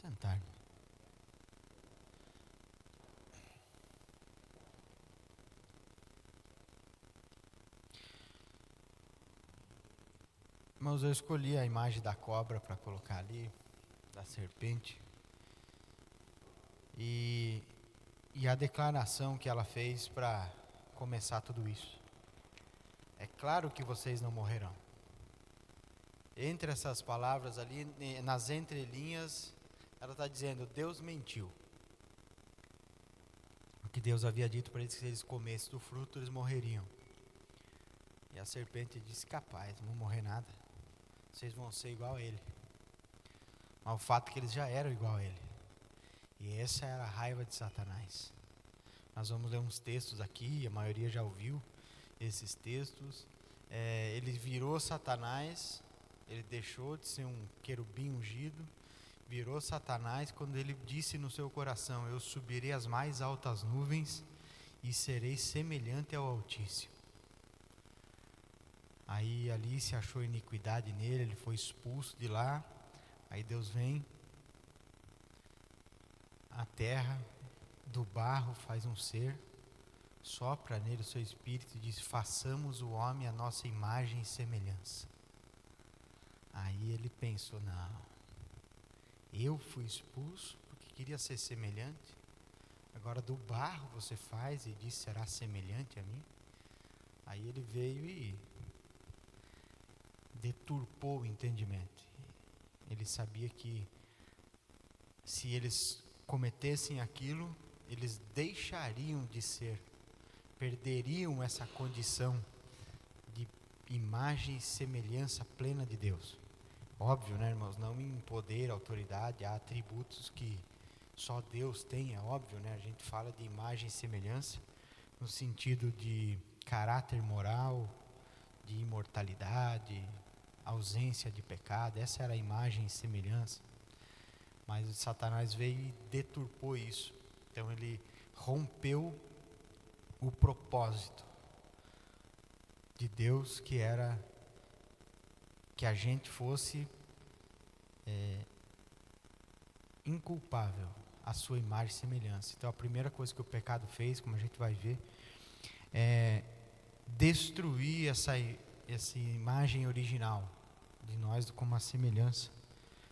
Sentar. Irmãos, eu escolhi a imagem da cobra para colocar ali, da serpente. E a declaração que ela fez para começar tudo isso. É claro que vocês não morrerão. Entre essas palavras ali, nas entrelinhas, ela está dizendo: Deus mentiu. Porque Deus havia dito para eles que se eles comessem do fruto, eles morreriam. E a serpente disse: capaz, não vão morrer nada. Vocês vão ser igual a ele. Mas o fato é que eles já eram igual a ele. E essa era a raiva de Satanás. Nós vamos ler uns textos aqui, a maioria já ouviu esses textos. Ele virou Satanás, ele deixou de ser um querubim ungido, virou Satanás quando ele disse no seu coração: eu subirei às mais altas nuvens e serei semelhante ao Altíssimo. Aí ali se achou iniquidade nele, ele foi expulso de lá. Aí Deus vem à terra, do barro faz um ser, sopra nele o seu espírito e diz: façamos o homem a nossa imagem e semelhança. Aí ele pensou: não, eu fui expulso porque queria ser semelhante, agora do barro você faz e diz: será semelhante a mim? Aí ele veio e deturpou o entendimento. Ele sabia que se eles cometessem aquilo, eles deixariam de ser, perderiam essa condição de imagem e semelhança plena de Deus. Óbvio, né, irmãos, não em poder, autoridade, há atributos que só Deus tem, é óbvio, né? A gente fala de imagem e semelhança no sentido de caráter moral, de imortalidade, ausência de pecado. Essa era a imagem e semelhança. Mas Satanás veio e deturpou isso. Então ele rompeu o propósito de Deus, que era que a gente fosse inculpável à sua imagem e semelhança. Então a primeira coisa que o pecado fez, como a gente vai ver, é destruir essa imagem original de nós como a semelhança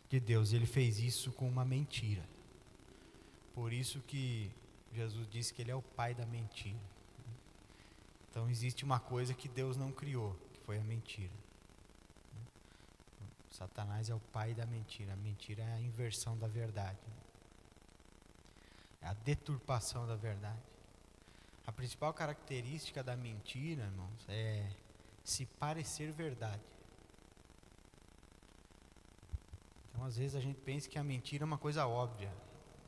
de Deus. Ele fez isso com uma mentira. Por isso que Jesus disse que ele é o pai da mentira. Então existe uma coisa que Deus não criou, que foi a mentira. Satanás é o pai da mentira. A mentira é a inversão da verdade, é a deturpação da verdade. A principal característica da mentira, irmãos, é se parecer verdade. Então às vezes a gente pensa que a mentira é uma coisa óbvia.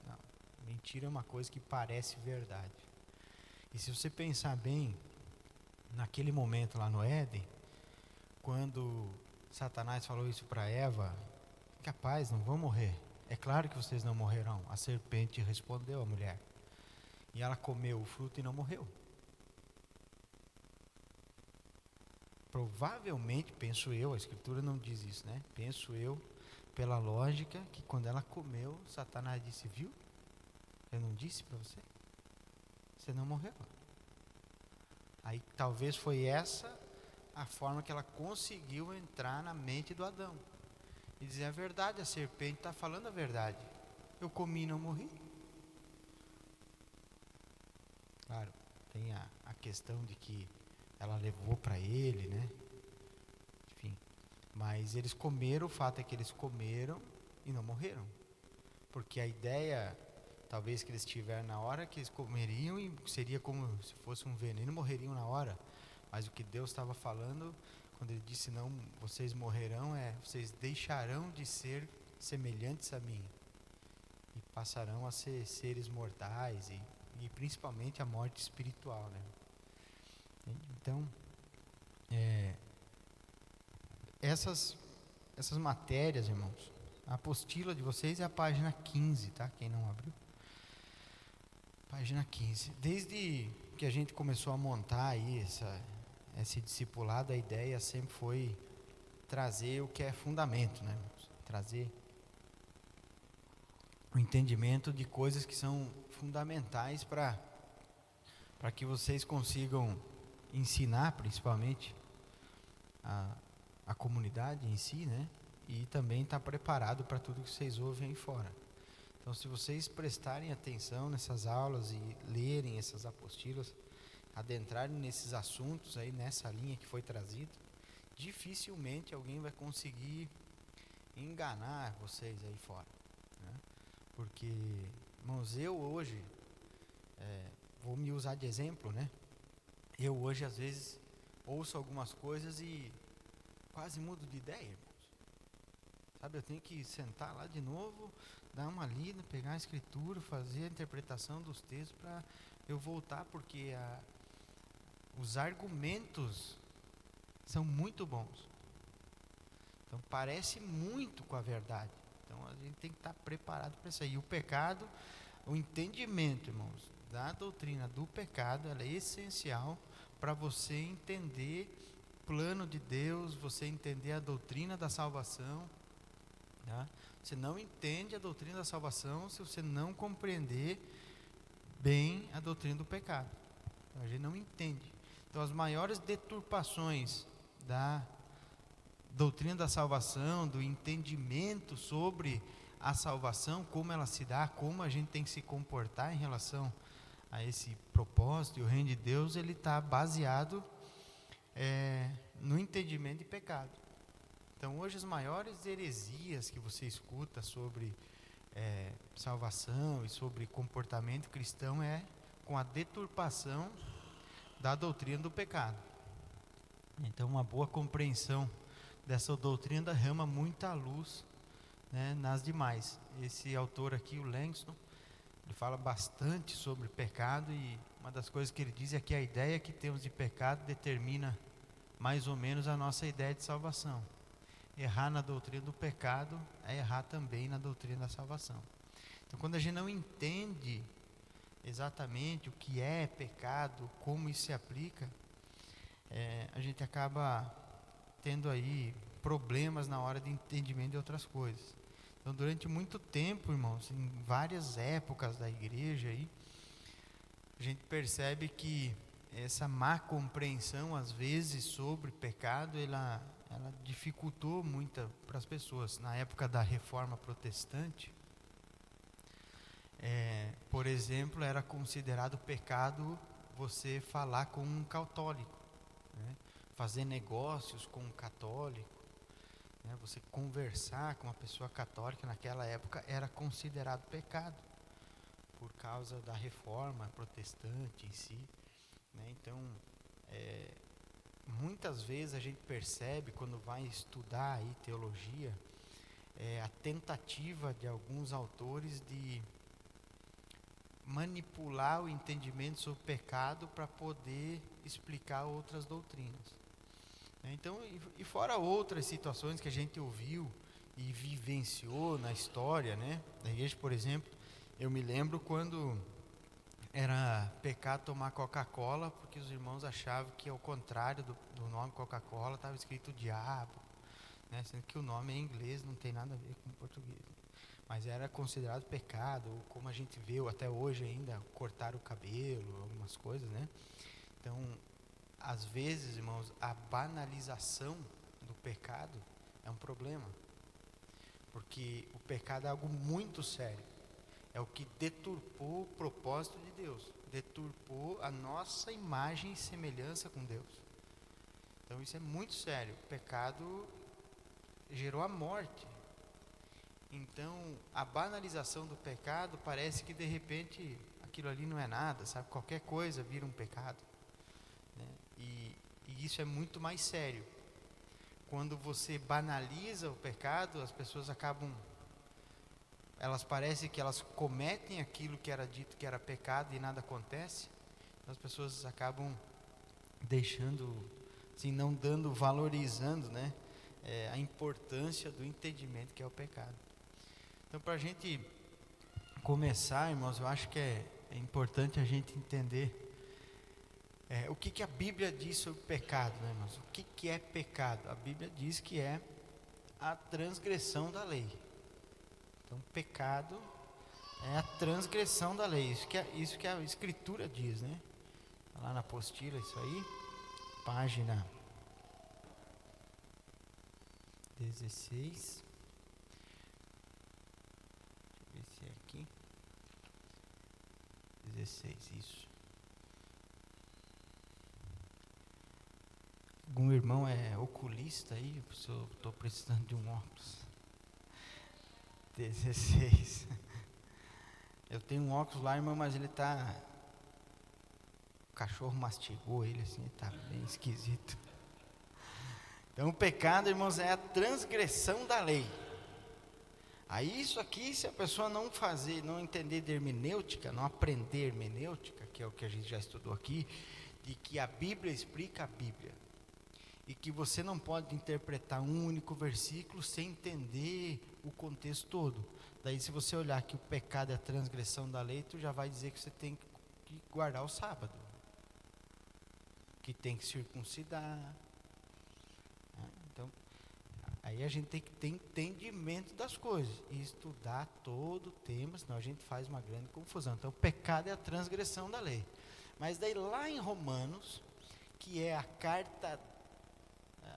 Não, mentira é uma coisa que parece verdade. E se você pensar bem, naquele momento lá no Éden, quando Satanás falou isso para Eva: capaz, não vão morrer. É claro que vocês não morrerão. A serpente respondeu à mulher. E ela comeu o fruto e não morreu. Provavelmente, penso eu, a escritura não diz isso, né? Penso eu, pela lógica, que quando ela comeu, Satanás disse: viu? Eu não disse para você? Você não morreu. Aí talvez foi essa a forma que ela conseguiu entrar na mente do Adão. E dizer a verdade: a serpente está falando a verdade. Eu comi e não morri. Claro, tem a questão de que ela levou para ele, né? Enfim, mas eles comeram, o fato é que eles comeram e não morreram. Porque a ideia, talvez, que eles tiveram na hora, que eles comeriam e seria como se fosse um veneno, morreriam na hora. Mas o que Deus estava falando, quando ele disse: não, vocês morrerão, vocês deixarão de ser semelhantes a mim e passarão a ser seres mortais e principalmente a morte espiritual, né? Então, essas matérias, irmãos, a apostila de vocês é a página 15, tá? Quem não abriu, página 15. Desde que a gente começou a montar aí esse discipulado, a ideia sempre foi trazer o que é fundamento, né, irmãos? Trazer o entendimento de coisas que são fundamentais para que vocês consigam ensinar, principalmente, a comunidade em si, né? E também estar preparado para tudo que vocês ouvem aí fora. Então, se vocês prestarem atenção nessas aulas e lerem essas apostilas, adentrarem nesses assuntos aí, nessa linha que foi trazida, dificilmente alguém vai conseguir enganar vocês aí fora, né? Porque, irmãos, eu hoje, vou me usar de exemplo, né? Eu hoje, às vezes, ouço algumas coisas e quase mudo de ideia, irmãos. Sabe, eu tenho que sentar lá de novo, dar uma lida, pegar a escritura, fazer a interpretação dos textos para eu voltar, porque os argumentos são muito bons. Então parece muito com a verdade. Então a gente tem que estar preparado para isso aí. E o pecado, o entendimento, irmãos, da doutrina do pecado, ela é essencial para você entender o plano de Deus, você entender a doutrina da salvação. Tá? Você não entende a doutrina da salvação se você não compreender bem a doutrina do pecado. Então, a gente não entende. Então as maiores deturpações da doutrina da salvação, do entendimento sobre a salvação, como ela se dá, como a gente tem que se comportar em relação a esse propósito, e o reino de Deus, ele está baseado no entendimento de pecado. Então hoje as maiores heresias que você escuta sobre salvação e sobre comportamento cristão é com a deturpação da doutrina do pecado. Então uma boa compreensão dessa doutrina derrama muita luz, né, nas demais. Esse autor aqui, o Langston, ele fala bastante sobre pecado, e uma das coisas que ele diz é que a ideia que temos de pecado determina mais ou menos a nossa ideia de salvação. Errar na doutrina do pecado é errar também na doutrina da salvação. Então quando a gente não entende exatamente o que é pecado, como isso se aplica, a gente acaba tendo aí problemas na hora de entendimento de outras coisas. Então durante muito tempo, irmãos, em várias épocas da igreja aí, a gente percebe que essa má compreensão às vezes sobre pecado, ela dificultou muito para as pessoas. Na época da Reforma Protestante, por exemplo, era considerado pecado você falar com um católico, né? Fazer negócios com um católico, né? Você conversar com uma pessoa católica naquela época era considerado pecado, por causa da Reforma Protestante em si, né? Então, muitas vezes a gente percebe, quando vai estudar aí teologia, a tentativa de alguns autores de manipular o entendimento sobre o pecado para poder explicar outras doutrinas. Então, e fora outras situações que a gente ouviu e vivenciou na história, né, da igreja, por exemplo, eu me lembro quando era pecado tomar Coca-Cola, porque os irmãos achavam que ao contrário do nome Coca-Cola estava escrito diabo, né, sendo que o nome em inglês não tem nada a ver com o português. Mas era considerado pecado, ou como a gente vê até hoje ainda, cortar o cabelo, algumas coisas, né? Então, às vezes, irmãos, a banalização do pecado é um problema, porque o pecado é algo muito sério, é o que deturpou o propósito de Deus, deturpou a nossa imagem e semelhança com Deus. Então isso é muito sério. O pecado gerou a morte. Então a banalização do pecado parece que de repente aquilo ali não é nada, sabe? Qualquer coisa vira um pecado, né? E isso é muito mais sério. Quando você banaliza o pecado, as pessoas acabam, elas parecem que elas cometem aquilo que era dito que era pecado e nada acontece. Então, as pessoas acabam deixando, assim, não dando, valorizando, né, a importância do entendimento que é o pecado. Então, para a gente começar, irmãos, eu acho que é importante a gente entender o que a Bíblia diz sobre pecado, né, irmãos? O que é pecado? A Bíblia diz que é a transgressão da lei. Então, pecado É a transgressão da lei. Isso que a Escritura diz, né? Lá na apostila, isso aí. Página 16. Deixa eu ver se é aqui. 16, isso. Algum irmão é oculista aí? Eu estou precisando de um óculos. 16. Eu tenho um óculos lá, irmão, mas ele tá... O cachorro mastigou ele assim, tá bem esquisito. Então o pecado, irmãos, é a transgressão da lei. Aí isso aqui, se a pessoa não fazer, não entender de hermenêutica, não aprender hermenêutica, que é o que a gente já estudou aqui, de que a Bíblia explica a Bíblia, e que você não pode interpretar um único versículo sem entender o contexto todo. Daí se você olhar que o pecado é a transgressão da lei, tu já vai dizer que você tem que guardar o sábado, que tem que circuncidar. Então, aí a gente tem que ter entendimento das coisas e estudar todo o tema, senão a gente faz uma grande confusão. Então, o pecado é a transgressão da lei. Mas daí lá em Romanos, que é a carta,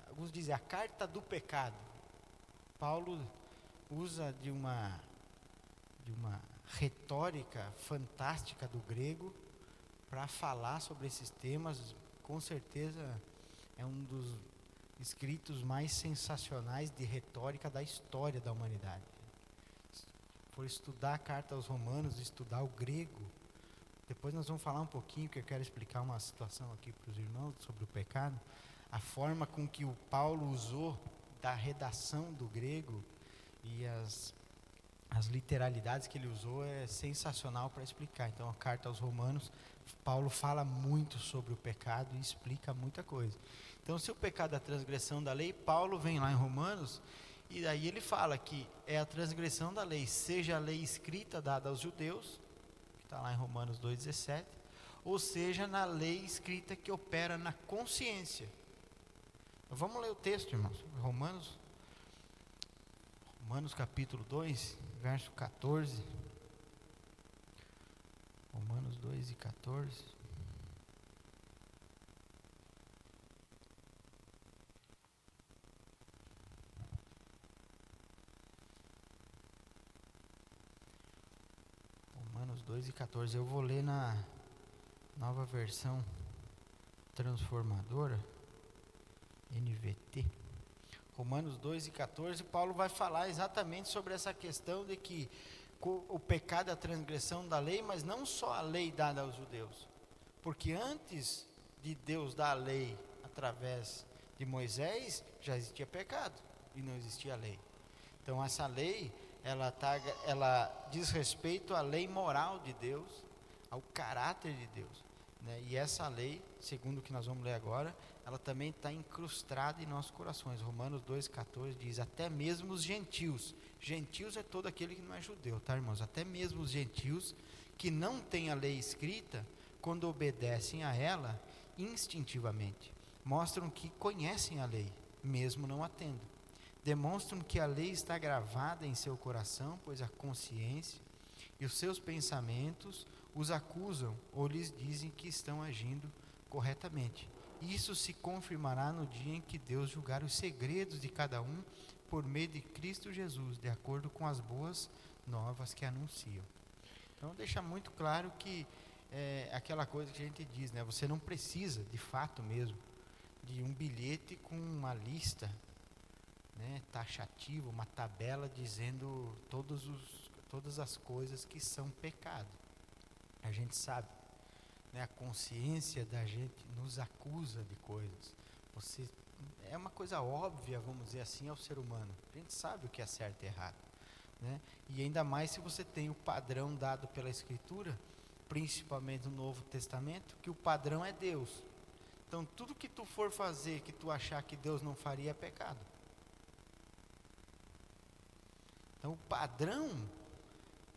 alguns dizem a carta do pecado, Paulo usa de uma retórica fantástica do grego para falar sobre esses temas. Com certeza é um dos escritos mais sensacionais de retórica da história da humanidade. Se for estudar a carta aos Romanos, estudar o grego, depois nós vamos falar um pouquinho, que eu quero explicar uma situação aqui para os irmãos sobre o pecado, a forma com que o Paulo usou da redação do grego e as literalidades que ele usou é sensacional para explicar. Então a carta aos Romanos, Paulo fala muito sobre o pecado e explica muita coisa. Então se o pecado é a transgressão da lei, Paulo vem lá em Romanos e daí ele fala que é a transgressão da lei, seja a lei escrita dada aos judeus, que está lá em Romanos 2,17, ou seja na lei escrita que opera na consciência. Vamos ler o texto, irmãos. Romanos capítulo 2, verso 14. Romanos 2 e 14. Romanos 2 e 14. Eu vou ler na nova versão transformadora, NVT. Romanos 2 e 14, Paulo vai falar exatamente sobre essa questão de que o pecado é a transgressão da lei, mas não só a lei dada aos judeus. Porque antes de Deus dar a lei através de Moisés, já existia pecado e não existia lei. Então essa lei, ela diz respeito à lei moral de Deus, ao caráter de Deus, né? E essa lei, segundo o que nós vamos ler agora, ela também está incrustada em nossos corações. Romanos 2,14 diz, até mesmo os gentios. Gentios é todo aquele que não é judeu, tá, irmãos? Até mesmo os gentios que não têm a lei escrita, quando obedecem a ela instintivamente, mostram que conhecem a lei, mesmo não a tendo. Demonstram que a lei está gravada em seu coração, pois a consciência e os seus pensamentos os acusam ou lhes dizem que estão agindo corretamente. Isso se confirmará no dia em que Deus julgar os segredos de cada um por meio de Cristo Jesus, de acordo com as boas novas que anunciam. Então deixa muito claro que aquela coisa que a gente diz, né? Você não precisa, de fato mesmo, de um bilhete com uma lista, né, taxativa, uma tabela dizendo todas as coisas que são pecado. A gente sabe, né, a consciência da gente nos acusa de coisas. É uma coisa óbvia, vamos dizer assim, ao ser humano. A gente sabe o que é certo e errado, né? E ainda mais se você tem o padrão dado pela Escritura, principalmente no Novo Testamento, que o padrão é Deus. Então tudo que tu for fazer que tu achar que Deus não faria é pecado. Então o padrão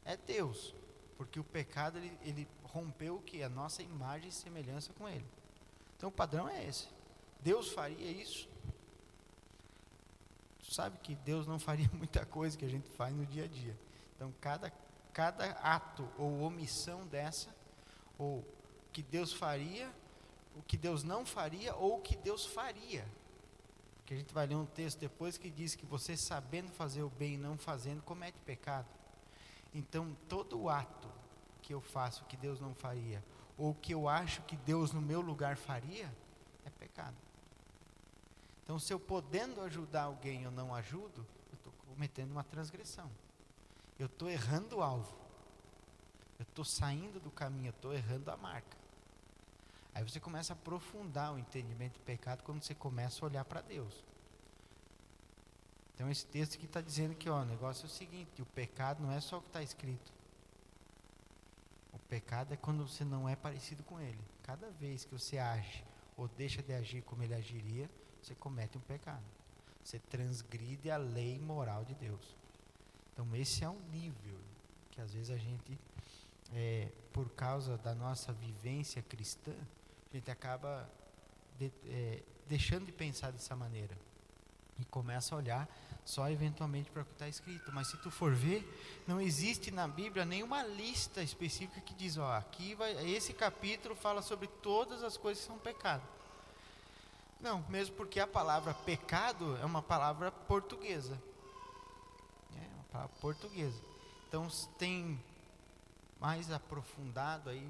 é Deus, porque o pecado ele rompeu o que? A nossa imagem e semelhança com Ele. Então o padrão é esse. Deus faria isso? Tu sabe que Deus não faria muita coisa que a gente faz no dia a dia. Então cada cada ato ou omissão dessa, ou que Deus faria, o que Deus não faria, ou o que Deus faria. Porque a gente vai ler um texto depois que diz que você sabendo fazer o bem e não fazendo, comete pecado. Então, todo ato que eu faço que Deus não faria, ou que eu acho que Deus no meu lugar faria, é pecado. Então, se eu podendo ajudar alguém eu não ajudo, eu estou cometendo uma transgressão. Eu estou errando o alvo. Eu estou saindo do caminho, eu estou errando a marca. Aí você começa a aprofundar o entendimento do pecado quando você começa a olhar para Deus. Então esse texto aqui está dizendo que o negócio é o seguinte, o pecado não é só o que está escrito. O pecado é quando você não é parecido com ele. Cada vez que você age ou deixa de agir como ele agiria, você comete um pecado. Você transgride a lei moral de Deus. Então esse é um nível que às vezes a gente, por causa da nossa vivência cristã, a gente acaba deixando de pensar dessa maneira. E começa a olhar só eventualmente para o que está escrito. Mas se tu for ver, não existe na Bíblia nenhuma lista específica que diz, aqui esse capítulo fala sobre todas as coisas que são pecado. Não, mesmo porque a palavra pecado é uma palavra portuguesa. É uma palavra portuguesa. Então tem mais aprofundado aí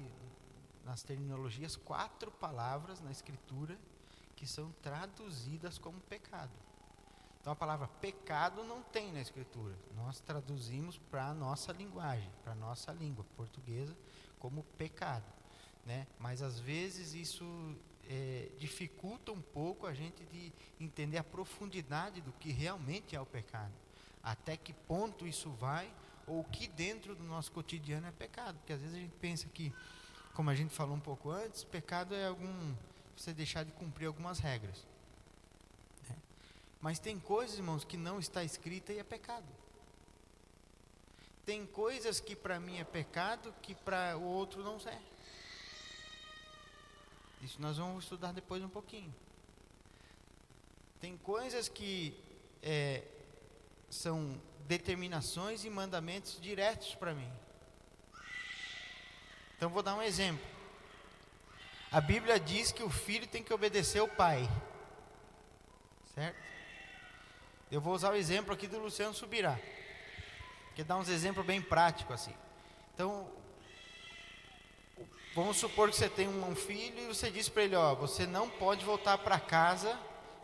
nas terminologias 4 palavras na Escritura que são traduzidas como pecado. Então a palavra pecado não tem na Escritura. Nós traduzimos para a nossa linguagem, para a nossa língua portuguesa, como pecado, né? Mas às vezes isso dificulta um pouco a gente de entender a profundidade do que realmente é o pecado. Até que ponto isso vai, ou o que dentro do nosso cotidiano é pecado. Porque às vezes a gente pensa que, como a gente falou um pouco antes, pecado é você deixar de cumprir algumas regras. Mas tem coisas, irmãos, que não está escrita e é pecado. Tem coisas que para mim é pecado, que para o outro não é. Isso nós vamos estudar depois um pouquinho. Tem coisas que são determinações e mandamentos diretos para mim. Então vou dar um exemplo. A Bíblia diz que o filho tem que obedecer ao pai. Certo? Eu vou usar o exemplo aqui do Luciano Subirá, que dá uns exemplos bem práticos assim. Então, vamos supor que você tem um filho e você diz para ele, você não pode voltar para casa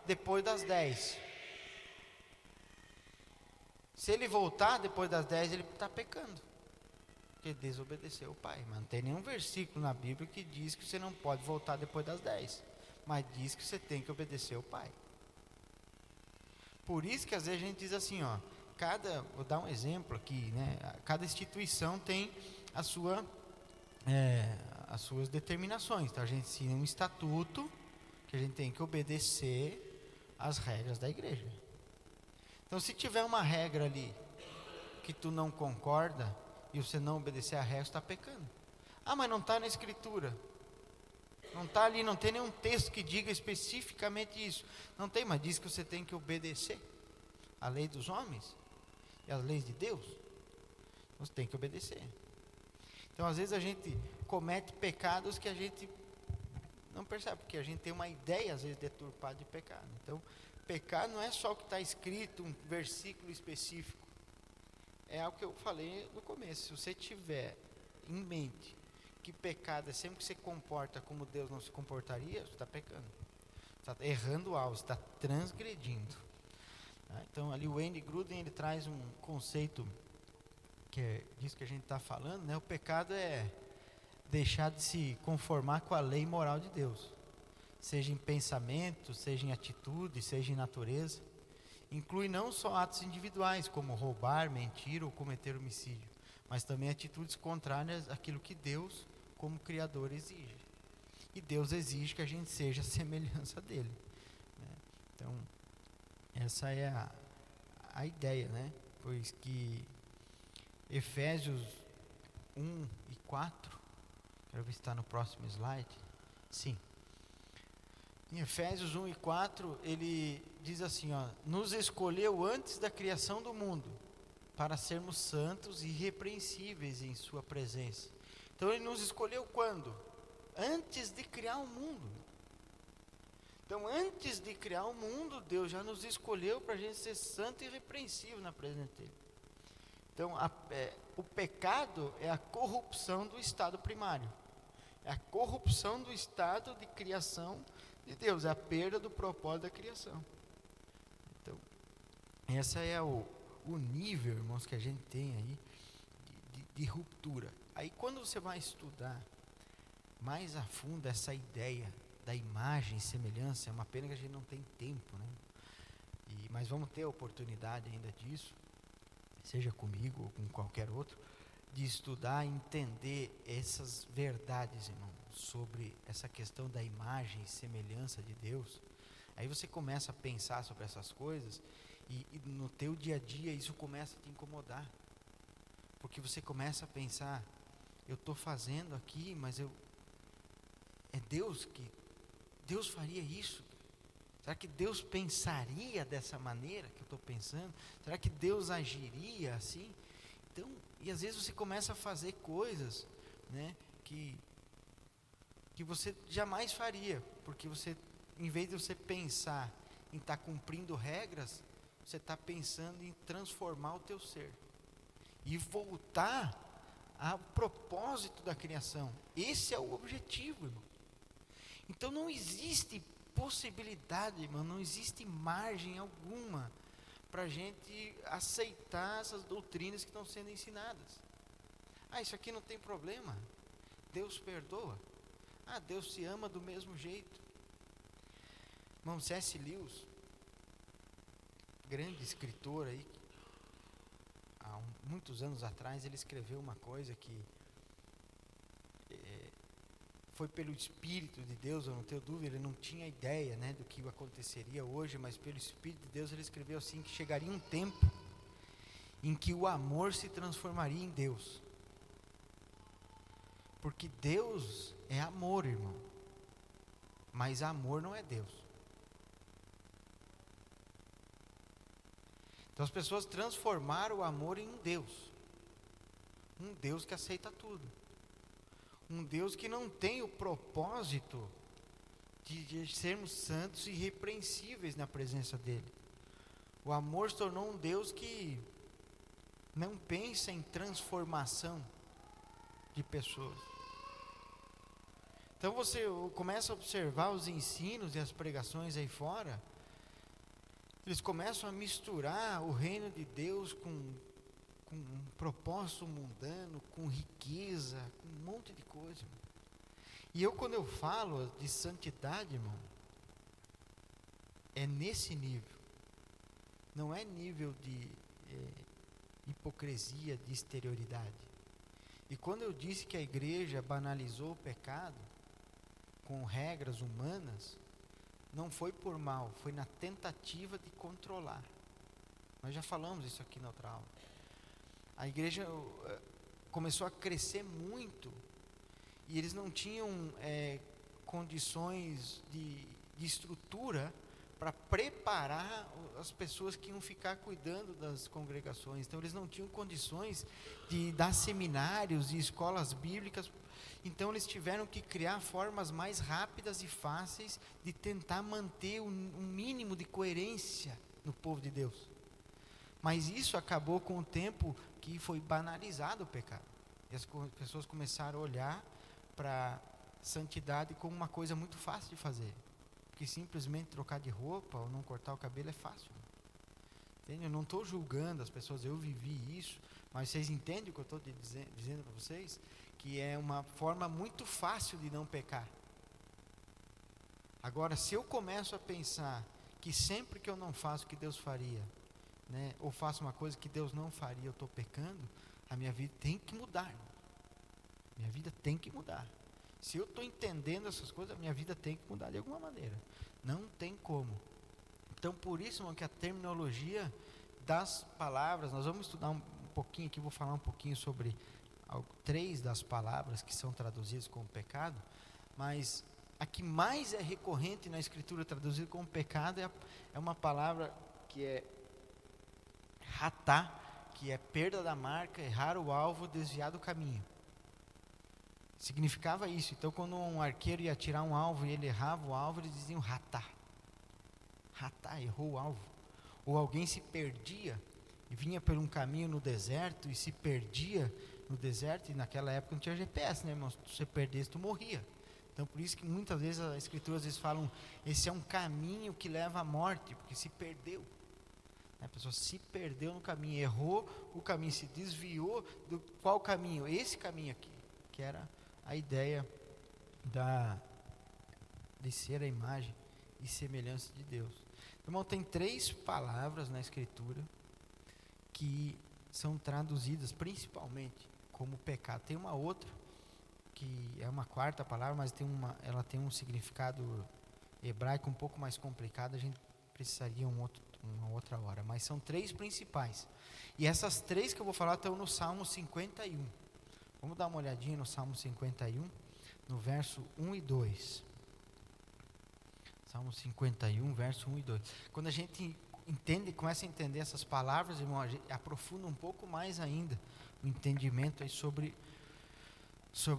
depois das 10. Se ele voltar depois das 10, ele está pecando, porque desobedeceu o pai. Mas não tem nenhum versículo na Bíblia que diz que você não pode voltar depois das 10, mas diz que você tem que obedecer o pai. Por isso que às vezes a gente diz assim, vou dar um exemplo aqui, né? Cada instituição tem as suas determinações. Então a gente ensina um estatuto que a gente tem que obedecer às regras da igreja. Então se tiver uma regra ali que tu não concorda e você não obedecer a regra, você está pecando. Mas não está na Escritura. Não está ali, não tem nenhum texto que diga especificamente isso. Não tem, mas diz que você tem que obedecer a lei dos homens e as leis de Deus. Você tem que obedecer. Então, às vezes a gente comete pecados que a gente não percebe, porque a gente tem uma ideia, às vezes, deturpada de pecado. Então, pecado não é só o que está escrito, um versículo específico. É algo que eu falei no começo. Se você tiver em mente que pecado é sempre que você comporta como Deus não se comportaria, você está pecando. Você está errando o alvo, você está transgredindo. Então, ali o Wayne Grudem, ele traz um conceito que é disso que a gente está falando, né? O pecado é deixar de se conformar com a lei moral de Deus, seja em pensamento, seja em atitude, seja em natureza. Inclui não só atos individuais, como roubar, mentir ou cometer homicídio, mas também atitudes contrárias àquilo que Deus, como Criador, exige. E Deus exige que a gente seja a semelhança dele, né? Então, essa é a ideia, né? Pois que Efésios 1 e 4, quero ver se está no próximo slide. Sim. Em Efésios 1 e 4, ele diz assim, nos escolheu antes da criação do mundo, para sermos santos e irrepreensíveis em sua presença. Então Ele nos escolheu quando? Antes de criar o mundo. Então, antes de criar o mundo, Deus já nos escolheu para a gente ser santo e irrepreensível na presença dEle. Então, o pecado é a corrupção do estado primário. É a corrupção do estado de criação de Deus. É a perda do propósito da criação. Então, esse é o nível, irmãos, que a gente tem aí de ruptura. Aí, quando você vai estudar mais a fundo essa ideia da imagem e semelhança, é uma pena que a gente não tem tempo, né? Mas vamos ter a oportunidade ainda disso, seja comigo ou com qualquer outro, de estudar e entender essas verdades, irmão, sobre essa questão da imagem e semelhança de Deus. Aí você começa a pensar sobre essas coisas e no teu dia a dia isso começa a te incomodar, porque você começa a pensar, eu estou fazendo aqui, mas é Deus faria isso? Será que Deus pensaria dessa maneira que eu estou pensando? Será que Deus agiria assim? Então, e às vezes você começa a fazer coisas, né, que você jamais faria, porque você, em vez de você pensar em estar cumprindo regras, você está pensando em transformar o teu ser e voltar ao propósito da criação. Esse é o objetivo, irmão. Então não existe possibilidade, irmão, não existe margem alguma para a gente aceitar essas doutrinas que estão sendo ensinadas. Isso aqui não tem problema, Deus perdoa, Deus te ama do mesmo jeito. Irmão, C.S. Lewis, grande escritor aí, há muitos anos atrás, ele escreveu uma coisa que foi pelo Espírito de Deus, eu não tenho dúvida, ele não tinha ideia, né, do que aconteceria hoje, mas pelo Espírito de Deus ele escreveu assim, que chegaria um tempo em que o amor se transformaria em Deus, porque Deus é amor, irmão, mas amor não é Deus. Então as pessoas transformaram o amor em um Deus que aceita tudo, um Deus que não tem o propósito de sermos santos e irrepreensíveis na presença dEle. O amor se tornou um Deus que não pensa em transformação de pessoas. Então você começa a observar os ensinos e as pregações aí fora, eles começam a misturar o reino de Deus com um propósito mundano, com riqueza, com um monte de coisa. E quando eu falo de santidade, irmão, é nesse nível. Não é nível de hipocrisia, de exterioridade. E quando eu disse que a igreja banalizou o pecado com regras humanas, não foi por mal, foi na tentativa de controlar. Nós já falamos isso aqui na outra aula. A igreja começou a crescer muito e eles não tinham condições de estrutura para preparar as pessoas que iam ficar cuidando das congregações. Então eles não tinham condições de dar seminários e escolas bíblicas. Então eles tiveram que criar formas mais rápidas e fáceis de tentar manter um mínimo de coerência no povo de Deus. Mas isso acabou com o tempo que foi banalizado o pecado. E as pessoas começaram a olhar para santidade como uma coisa muito fácil de fazer. Porque simplesmente trocar de roupa ou não cortar o cabelo é fácil. Entende? Eu não estou julgando as pessoas, eu vivi isso, mas vocês entendem o que eu estou dizendo para vocês? Que é uma forma muito fácil de não pecar. Agora, se eu começo a pensar que sempre que eu não faço o que Deus faria, né, ou faço uma coisa que Deus não faria, eu estou pecando, a minha vida tem que mudar, irmão. Minha vida tem que mudar. Se eu estou entendendo essas coisas, a minha vida tem que mudar de alguma maneira. Não tem como. Então, por isso, irmão, que a terminologia das palavras, nós vamos estudar um pouquinho aqui, vou falar um pouquinho sobre 3 das palavras que são traduzidas como pecado, mas a que mais é recorrente na Escritura traduzida como pecado é uma palavra que é ratá, que é perda da marca, errar o alvo, desviar do caminho. Significava isso. Então, quando um arqueiro ia atirar um alvo e ele errava o alvo, eles diziam ratá. Ratá, errou o alvo. Ou alguém se perdia e vinha por um caminho no deserto e se perdia no deserto, e naquela época não tinha GPS, né, irmão? Se você perdesse, tu morria. Então, por isso que muitas vezes as escrituras eles falam, esse é um caminho que leva à morte, porque se perdeu. A pessoa se perdeu no caminho, errou o caminho, se desviou do qual caminho? Esse caminho aqui, que era a ideia de ser a imagem e semelhança de Deus. Irmão, tem 3 palavras na Escritura que são traduzidas principalmente como pecado. Tem uma outra, que é uma 4ª palavra, mas ela tem um significado hebraico um pouco mais complicado, a gente precisaria uma outra hora. Mas são 3 principais. E essas 3 que eu vou falar estão no Salmo 51. Vamos dar uma olhadinha no Salmo 51, no verso 1 e 2. Salmo 51, verso 1 e 2. Quando a gente começa a entender essas palavras, irmão, a gente aprofunda um pouco mais ainda o entendimento aí sobre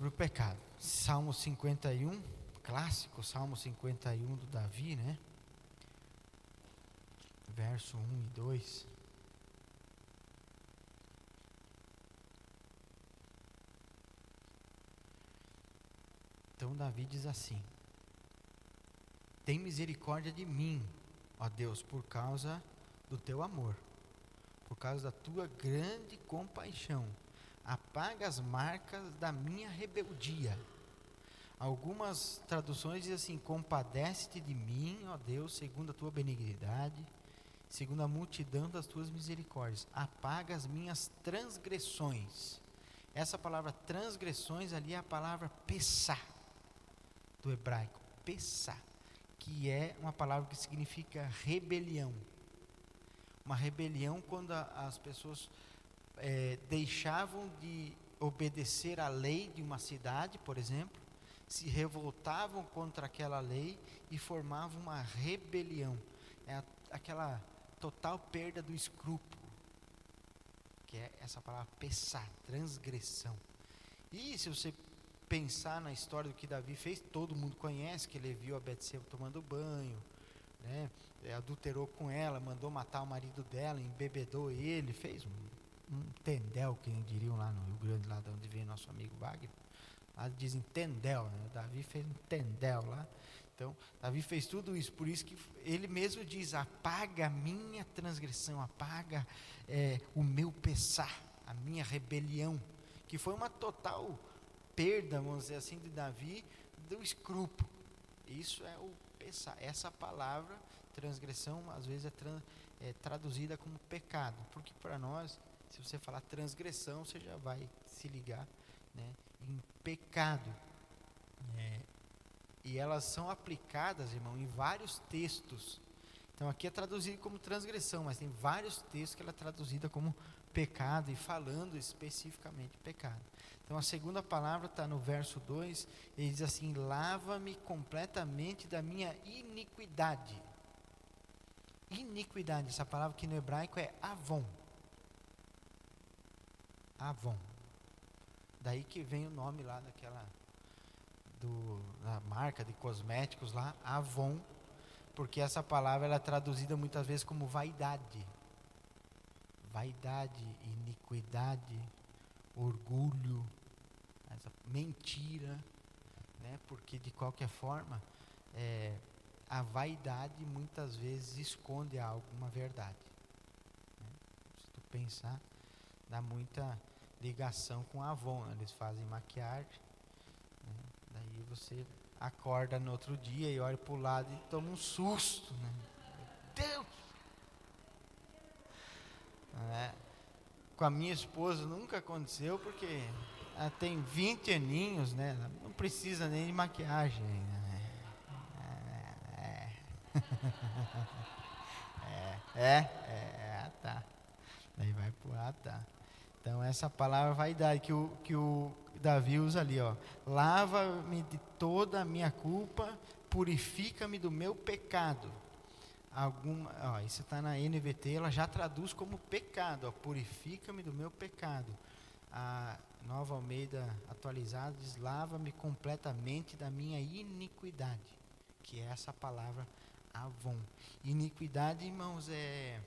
o pecado. Salmo 51, clássico, Salmo 51 do Davi, né? Verso 1 e 2. Então Davi diz assim: tem misericórdia de mim, ó Deus, por causa do teu amor, por causa da tua grande compaixão. Apaga as marcas da minha rebeldia. Algumas traduções dizem assim: compadece-te de mim, ó Deus, segundo a tua benignidade, segundo a multidão das tuas misericórdias. Apaga as minhas transgressões. Essa palavra transgressões ali é a palavra pesá, do hebraico, pesá, que é uma palavra que significa rebelião. Uma rebelião quando as pessoas deixavam de obedecer à lei de uma cidade, por exemplo, se revoltavam contra aquela lei e formavam uma rebelião. É aquela total perda do escrúpulo, que é essa palavra pesar, transgressão. E se você pensar na história do que Davi fez, todo mundo conhece, que ele viu a Betseba tomando banho, né? Adulterou com ela, mandou matar o marido dela, embebedou ele, fez um tendel, que diriam lá no Rio Grande, lá de onde vem nosso amigo Wagner. Lá dizem tendel, né? Davi fez um tendel lá. Então, Davi fez tudo isso, por isso que ele mesmo diz: apaga a minha transgressão, apaga o meu pesar, a minha rebelião, que foi uma total perda, vamos dizer assim, de Davi, do escrúpulo. Isso é o pesar. Essa palavra, transgressão, às vezes é traduzida como pecado, porque para nós, se você falar transgressão, você já vai se ligar, né, em pecado. E elas são aplicadas, irmão, em vários textos. Então aqui é traduzido como transgressão, mas tem vários textos que ela é traduzida como pecado e falando especificamente pecado. Então a segunda palavra está no verso 2, ele diz assim: lava-me completamente da minha iniquidade. Iniquidade, essa palavra que no hebraico é avon. Avon. Daí que vem o nome lá da marca de cosméticos lá, Avon, porque essa palavra ela é traduzida muitas vezes como vaidade. Vaidade, iniquidade, orgulho, mentira, né? Porque de qualquer forma, a vaidade muitas vezes esconde alguma verdade, né? Se tu pensar, dá muita ligação com a Avon, eles fazem maquiagem, né? Daí você acorda no outro dia e olha para o lado e toma um susto, né? Deus! Com a minha esposa nunca aconteceu, porque ela tem 20 aninhos, né? Ela não precisa nem de maquiagem, né? Tá. Daí vai pro tá. Então essa palavra vaidade que o Davi usa ali, ó. Lava-me de toda a minha culpa, purifica-me do meu pecado. Isso está na NVT, ela já traduz como pecado, ó, purifica-me do meu pecado. A Nova Almeida atualizada diz, lava-me completamente da minha iniquidade, que é essa palavra avon. Iniquidade, irmãos, é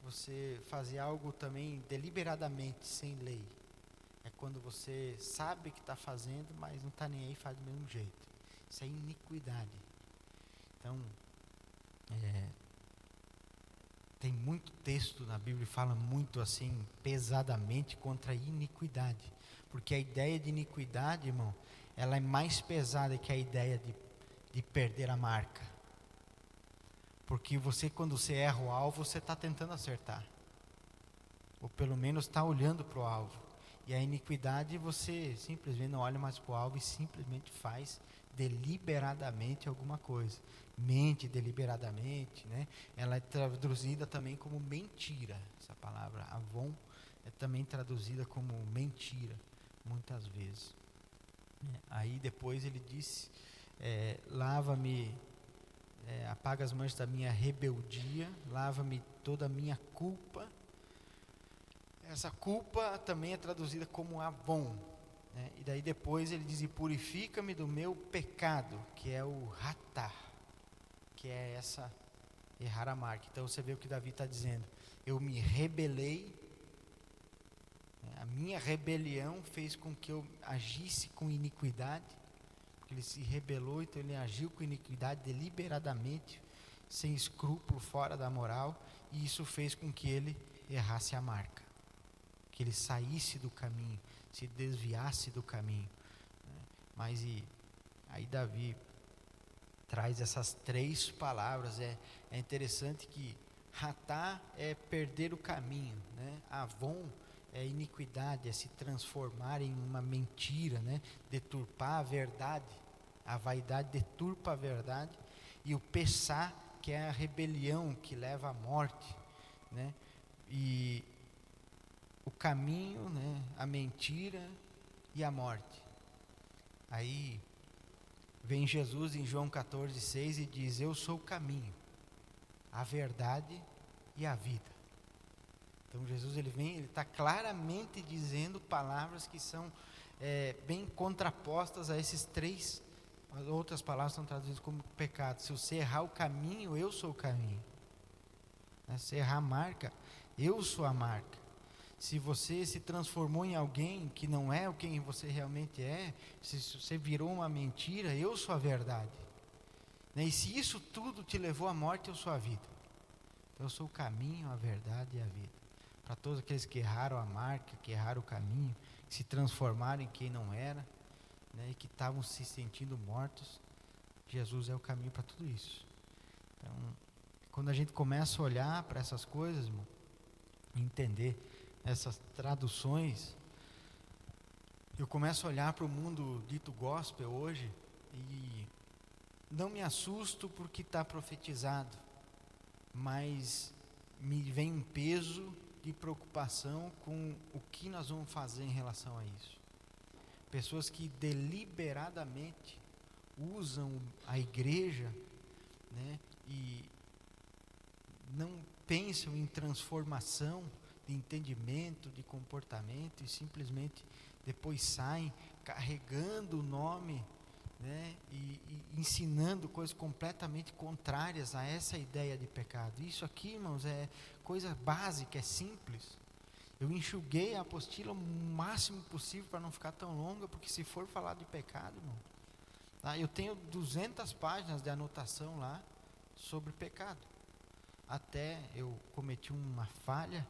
você fazer algo também deliberadamente, sem lei. É quando você sabe que está fazendo, mas não está nem aí, faz do mesmo jeito. Isso é iniquidade. Então, tem muito texto na Bíblia que fala muito assim, pesadamente contra a iniquidade. Porque a ideia de iniquidade, irmão, ela é mais pesada que a ideia de perder a marca. Porque você, quando você erra o alvo, você está tentando acertar. Ou pelo menos está olhando para o alvo. E a iniquidade, você simplesmente não olha mais para o alvo e simplesmente faz deliberadamente alguma coisa. Mente deliberadamente, né? Ela é traduzida também como mentira. Essa palavra avon é também traduzida como mentira, muitas vezes. Aí depois ele disse, lava-me, apaga as manchas da minha rebeldia, lava-me toda a minha culpa. Essa culpa também é traduzida como avon, né? E daí depois ele diz, e purifica-me do meu pecado, que é o ratá, que é essa errar a marca. Então você vê o que Davi está dizendo, eu me rebelei, né? A minha rebelião fez com que eu agisse com iniquidade, porque ele se rebelou, então ele agiu com iniquidade deliberadamente, sem escrúpulo, fora da moral, e isso fez com que ele errasse a marca, que ele saísse do caminho, se desviasse do caminho, né? Mas aí Davi traz essas 3 palavras. É interessante que ratá é perder o caminho, né? Avon é iniquidade, é se transformar em uma mentira, né? Deturpar a verdade, a vaidade deturpa a verdade, e o pessá, que é a rebelião que leva à morte, né? E o caminho, né? A mentira e a morte. Aí vem Jesus em João 14,6 e diz, eu sou o caminho, a verdade e a vida. Então Jesus ele está claramente dizendo palavras que são bem contrapostas a esses 3. As outras palavras são traduzidas como pecado. Se você errar o caminho, eu sou o caminho. Se errar a marca, eu sou a marca. Se você se transformou em alguém que não é o quem você realmente é, se você virou uma mentira, eu sou a verdade. E se isso tudo te levou à morte, eu sou a vida. Então eu sou o caminho, a verdade e a vida. Para todos aqueles que erraram a marca, que erraram o caminho, que se transformaram em quem não era, né, e que estavam se sentindo mortos, Jesus é o caminho para tudo isso. Então, quando a gente começa a olhar para essas coisas, irmão, entender essas traduções, eu começo a olhar para o mundo dito gospel hoje e não me assusto porque está profetizado, mas me vem um peso de preocupação com o que nós vamos fazer em relação a isso. Pessoas que deliberadamente usam a igreja, né, e não pensam em transformação de entendimento, de comportamento, e simplesmente depois saem carregando o nome, né, e ensinando coisas completamente contrárias a essa ideia de pecado. Isso aqui, irmãos, é coisa básica, é simples. Eu enxuguei a apostila o máximo possível para não ficar tão longa, porque se for falar de pecado, irmão, tá? Eu tenho 200 páginas de anotação lá sobre pecado. Até eu cometi uma falha,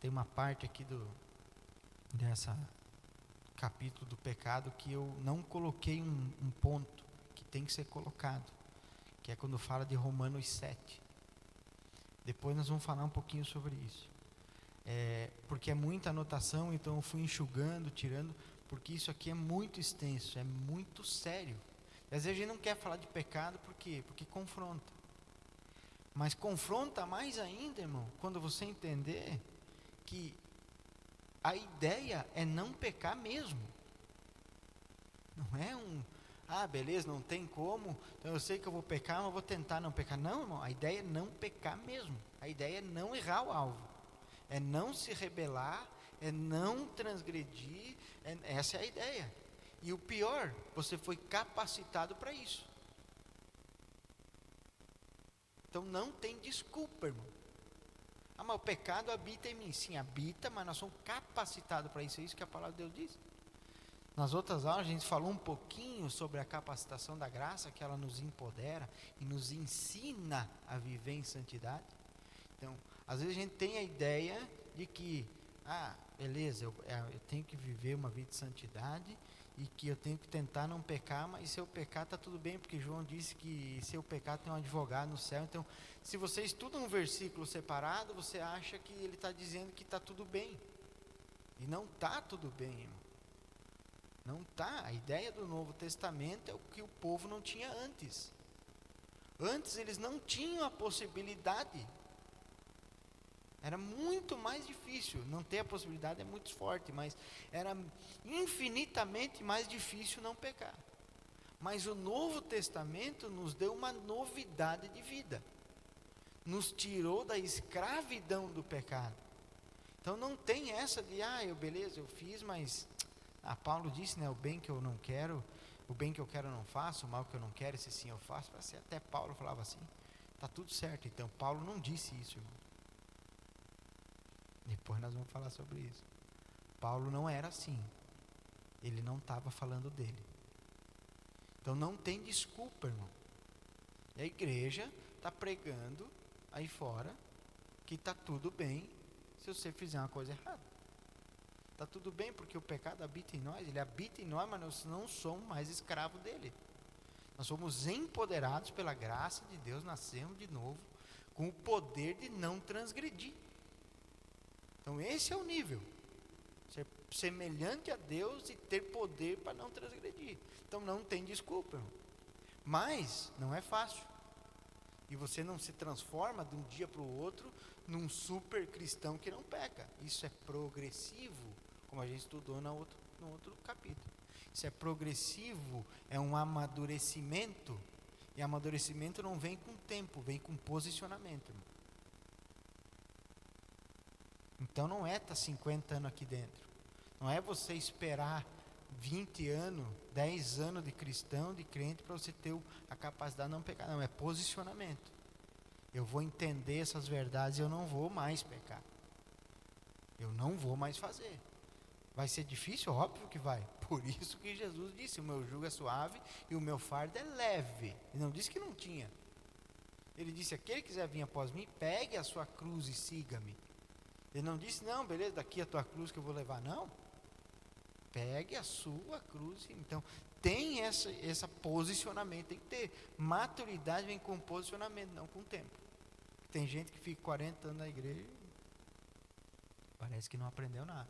tem uma parte aqui dessa capítulo do pecado que eu não coloquei um ponto que tem que ser colocado, que é quando fala de Romanos 7. Depois nós vamos falar um pouquinho sobre isso. Porque é muita anotação, então eu fui enxugando, tirando, porque isso aqui é muito extenso, é muito sério. Às vezes a gente não quer falar de pecado, por quê? Porque confronta. Mas confronta mais ainda, irmão, quando você entender que a ideia é não pecar mesmo. Não é Ah, beleza, não tem como, então eu sei que eu vou pecar, mas eu vou tentar não pecar. Não, irmão, a ideia é não pecar mesmo. A ideia é não errar o alvo. É não se rebelar, é não transgredir, essa é a ideia. E o pior, você foi capacitado para isso. Então não tem desculpa, irmão. Ah, mas o pecado habita em mim. Sim, habita, mas nós somos capacitados para isso. É isso que a palavra de Deus diz. Nas outras aulas a gente falou um pouquinho sobre a capacitação da graça, que ela nos empodera e nos ensina a viver em santidade. Então, às vezes a gente tem a ideia de que, beleza, eu tenho que viver uma vida de santidade e que eu tenho que tentar não pecar, mas se eu pecar está tudo bem, porque João disse que se eu pecar tem um advogado no céu. Então, se você estuda um versículo separado, você acha que ele está dizendo que está tudo bem. E não está tudo bem, irmão. Não está. A ideia do Novo Testamento é o que o povo não tinha antes. Antes eles não tinham a possibilidade. Era muito mais difícil. Não ter a possibilidade é muito forte, mas era infinitamente mais difícil não pecar. Mas o Novo Testamento nos deu uma novidade de vida. Nos tirou da escravidão do pecado. Então não tem essa de, beleza, eu fiz, mas Paulo disse, o bem que eu não quero, o bem que eu quero eu não faço, o mal que eu não quero, esse sim eu faço. Até Paulo falava assim, está tudo certo. Então Paulo não disse isso, irmão. Depois nós vamos falar sobre isso. Paulo não era assim. Ele não estava falando dele. Então não tem desculpa, irmão. E a igreja está pregando aí fora que está tudo bem se você fizer uma coisa errada. Está tudo bem porque o pecado habita em nós, ele habita em nós, mas nós não somos mais escravos dele. Nós somos empoderados pela graça de Deus, nascemos de novo, com o poder de não transgredir. Então esse é o nível. Ser semelhante a Deus e ter poder para não transgredir. Então não tem desculpa, irmão. Mas não é fácil. E você não se transforma de um dia para o outro num super cristão que não peca. Isso é progressivo, como a gente estudou no outro capítulo. Isso é progressivo, é um amadurecimento. E amadurecimento não vem com tempo, vem com posicionamento, irmão. Então não é estar 50 anos aqui dentro. Não é você esperar 20 anos, 10 anos de cristão, de crente, para você ter a capacidade de não pecar. Não, é posicionamento. Eu vou entender essas verdades e eu não vou mais pecar. Eu não vou mais fazer. Vai ser difícil? Óbvio que vai. Por isso que Jesus disse, o meu jugo é suave e o meu fardo é leve. Ele não disse que não tinha. Ele disse, aquele que quiser vir após mim, pegue a sua cruz e siga-me. Ele não disse, não, beleza, daqui a tua cruz que eu vou levar. Não. Pegue a sua cruz. Então, tem esse posicionamento, tem que ter. Maturidade vem com posicionamento, não com tempo. Tem gente que fica 40 anos na igreja e parece que não aprendeu nada.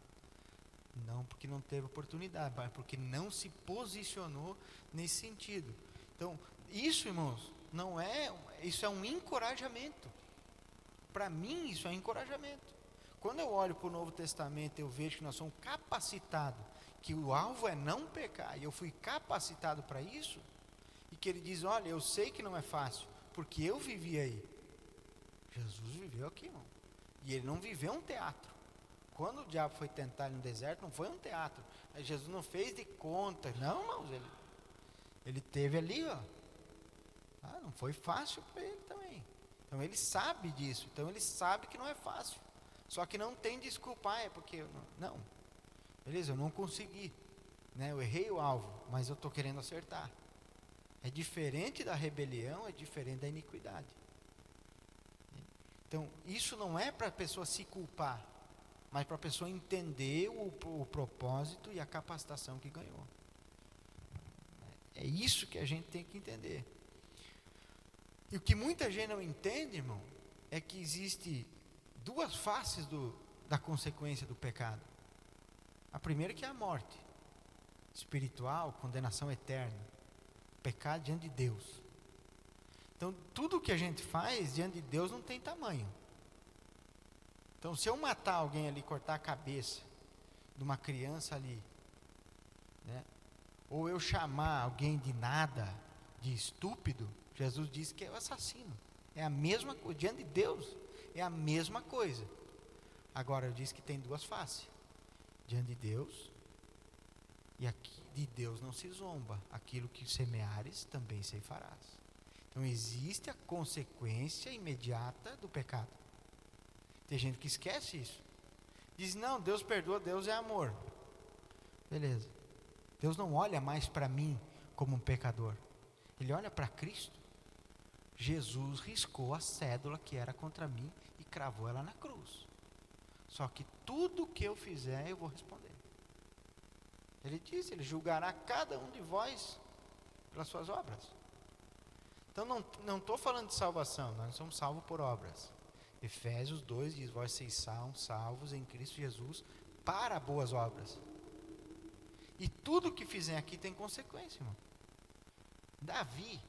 Não porque não teve oportunidade, mas porque não se posicionou nesse sentido. Então, isso, irmãos, isso é um encorajamento. Para mim, isso é um encorajamento. Quando eu olho para o Novo Testamento, eu vejo que nós somos capacitados, que o alvo é não pecar, e eu fui capacitado para isso, e que ele diz, olha, eu sei que não é fácil, porque eu vivi aí. Jesus viveu aqui, irmão. E ele não viveu um teatro. Quando o diabo foi tentar ele no deserto, não foi um teatro. Jesus não fez de conta. Não, irmãos, ele teve ali, não foi fácil para ele também. Então ele sabe disso. Então ele sabe que não é fácil. Só que não tem desculpa, é porque não. Beleza, eu não consegui. Eu errei o alvo, mas eu estou querendo acertar. É diferente da rebelião, é diferente da iniquidade. Então, isso não é para a pessoa se culpar, mas para a pessoa entender o propósito e a capacitação que ganhou. É isso que a gente tem que entender. E o que muita gente não entende, irmão, é que existe duas faces da consequência do pecado. A primeira que é a morte espiritual, condenação eterna, pecado diante de Deus. Então, tudo que a gente faz diante de Deus não tem tamanho. Então, se eu matar alguém ali, cortar a cabeça de uma criança ali, ou eu chamar alguém de nada, de estúpido, Jesus disse que é o assassino. É a mesma coisa, diante de Deus, é a mesma coisa. Agora, eu disse que tem duas faces. Diante de Deus, e aqui de Deus não se zomba. Aquilo que semeares, também ceifarás. Então, existe a consequência imediata do pecado. Tem gente que esquece isso. Diz, não, Deus perdoa, Deus é amor. Beleza. Deus não olha mais para mim como um pecador. Ele olha para Cristo. Jesus riscou a cédula que era contra mim e cravou ela na cruz. Só que tudo que eu fizer, eu vou responder. Ele disse, ele julgará cada um de vós pelas suas obras. Então não estou falando de salvação, nós somos salvos por obras. Efésios 2 diz, vós sois salvos em Cristo Jesus para boas obras. E tudo que fizer aqui tem consequência, irmão. Davi,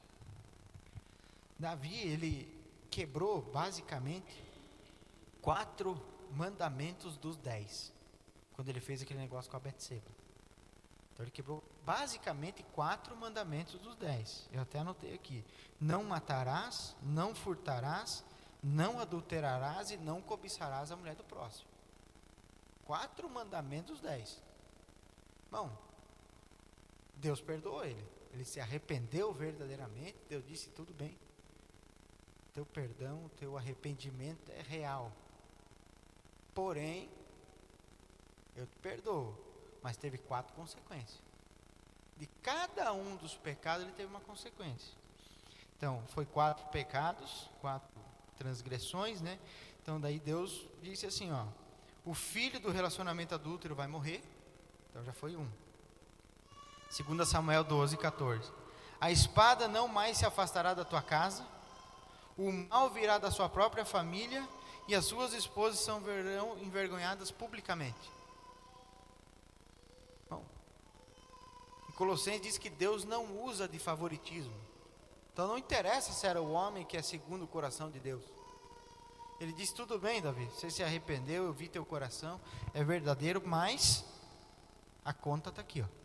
ele quebrou basicamente 4 mandamentos dos 10, quando ele fez aquele negócio com a Betseba. Então ele quebrou basicamente 4 mandamentos dos 10. Eu até anotei aqui: não matarás, não furtarás, não adulterarás e não cobiçarás a mulher do próximo. 4 mandamentos dos 10. Bom, Deus perdoou ele. Ele se arrependeu verdadeiramente. Deus disse, tudo bem. Teu perdão, teu arrependimento é real. Porém, eu te perdoo. Mas teve 4 consequências. De cada um dos pecados, ele teve uma consequência. Então, foi 4 pecados, 4 transgressões, né? Então, daí Deus disse assim, ó: o filho do relacionamento adúltero vai morrer. Então, já foi 1. 2 Samuel 12, 14. A espada não mais se afastará da tua casa, o mal virá da sua própria família, e as suas esposas serão envergonhadas publicamente. Bom, em Colossenses diz que Deus não usa de favoritismo. Então não interessa se era o homem que é segundo o coração de Deus. Ele diz, tudo bem, Davi, você se arrependeu, eu vi teu coração, é verdadeiro, mas a conta está aqui, ó.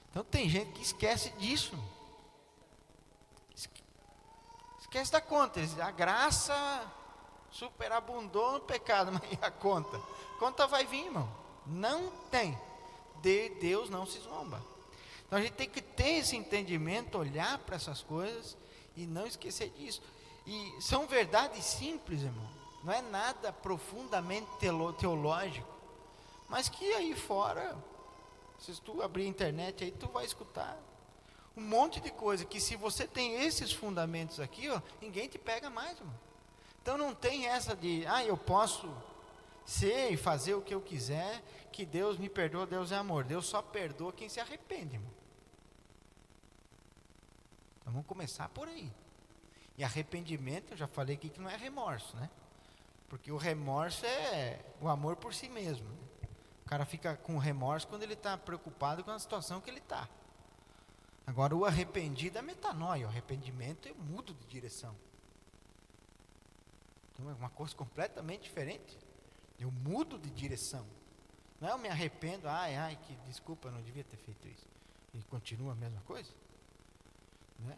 Então tem gente que esquece disso. Esquece da conta. A graça superabundou no pecado, mas e a conta? A conta vai vir, irmão. Não tem. De Deus não se zomba. Então a gente tem que ter esse entendimento, olhar para essas coisas e não esquecer disso. E são verdades simples, irmão. Não é nada profundamente teológico. Mas que aí fora, se tu abrir a internet aí, tu vai escutar um monte de coisa que, se você tem esses fundamentos aqui, ó, ninguém te pega mais, irmão. Então não tem essa de, eu posso ser e fazer o que eu quiser, que Deus me perdoa, Deus é amor. Deus só perdoa quem se arrepende, irmão. Então vamos começar por aí. E arrependimento, eu já falei aqui que não é remorso, né? Porque o remorso é o amor por si mesmo, né? O cara fica com remorso quando ele está preocupado com a situação que ele está. Agora, o arrependido é metanoia. O arrependimento eu mudo de direção. Então é uma coisa completamente diferente. Eu mudo de direção. Não é eu me arrependo, que desculpa, eu não devia ter feito isso. E continua a mesma coisa. Né?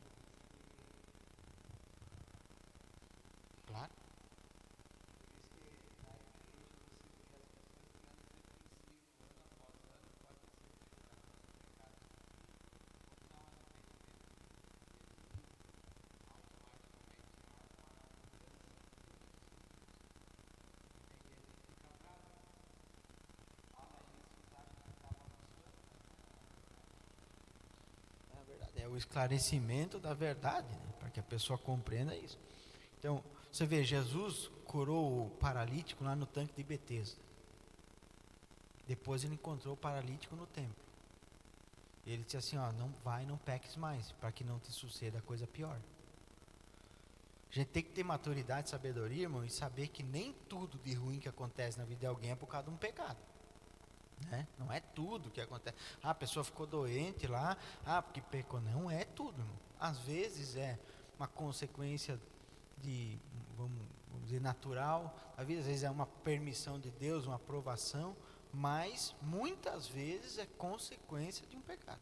Claro. É o esclarecimento da verdade, né? Para que a pessoa compreenda isso. Então, você vê, Jesus curou o paralítico lá no tanque de Betesda. Depois ele encontrou o paralítico no templo. Ele disse assim, não peques mais, para que não te suceda coisa pior. A gente tem que ter maturidade e sabedoria, irmão, e saber que nem tudo de ruim que acontece na vida de alguém é por causa de um pecado. Né? Não é tudo que acontece. A pessoa ficou doente lá, porque pecou. Não é tudo, irmão. Às vezes é uma consequência de, vamos dizer, natural. Às vezes é uma permissão de Deus, uma aprovação. mas muitas vezes é consequência de um pecado.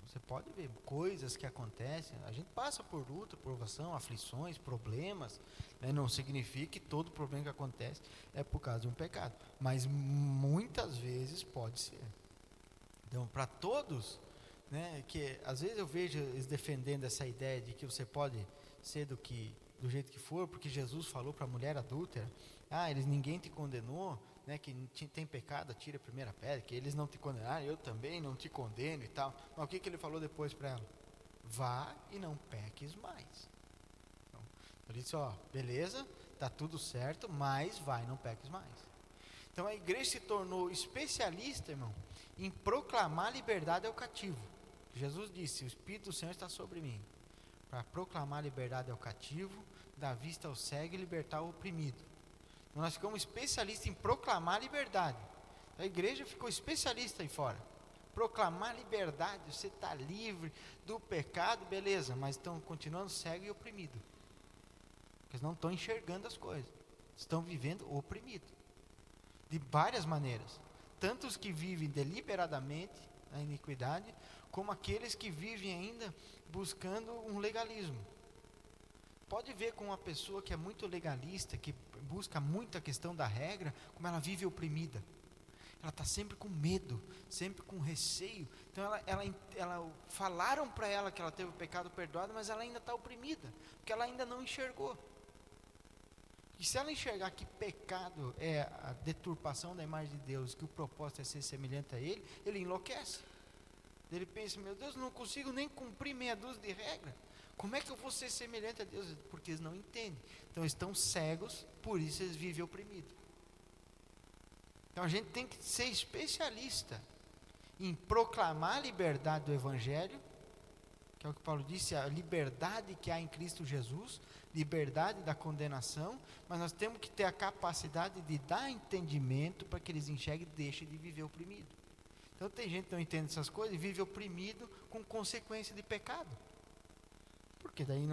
Você pode ver coisas que acontecem, a gente passa por luta, provação, aflições, problemas, né? Não significa que todo problema que acontece é por causa de um pecado, mas muitas vezes pode ser. Então, para todos, né, que às vezes eu vejo eles defendendo essa ideia de que você pode ser do jeito que for, porque Jesus falou para a mulher adúltera, ninguém te condenou, né, que tem pecado, atire a primeira pedra, que eles não te condenaram, eu também não te condeno e tal. Mas o que ele falou depois para ela? Vá e não peques mais. Então, ele disse, beleza, tá tudo certo, mas vai e não peques mais. Então a igreja se tornou especialista, irmão, em proclamar liberdade ao cativo. Jesus disse, o Espírito do Senhor está sobre mim, para proclamar liberdade ao cativo, dar vista ao cego e libertar o oprimido. Então nós ficamos especialistas em proclamar liberdade. A igreja ficou especialista aí fora. Proclamar liberdade, você está livre do pecado, beleza, mas estão continuando cego e oprimido. Porque eles não estão enxergando as coisas. Estão vivendo oprimido. De várias maneiras. Tanto os que vivem deliberadamente a iniquidade, como aqueles que vivem ainda buscando um legalismo. Pode ver com uma pessoa que é muito legalista, que busca muito a questão da regra, como ela vive oprimida. Ela está sempre com medo, sempre com receio. Então ela falaram para ela que ela teve o pecado perdoado, mas ela ainda está oprimida, porque ela ainda não enxergou. E se ela enxergar que pecado é a deturpação da imagem de Deus, que o propósito é ser semelhante a Ele, ele enlouquece. Ele pensa, meu Deus, não consigo nem cumprir meia dúzia de regras. Como é que eu vou ser semelhante a Deus? Porque eles não entendem. Então eles estão cegos, por isso eles vivem oprimidos. Então a gente tem que ser especialista em proclamar a liberdade do Evangelho, que é o que Paulo disse, a liberdade que há em Cristo Jesus, liberdade da condenação, mas nós temos que ter a capacidade de dar entendimento para que eles enxerguem e deixem de viver oprimido. Então tem gente que não entende essas coisas e vive oprimido com consequência de pecado. Porque daí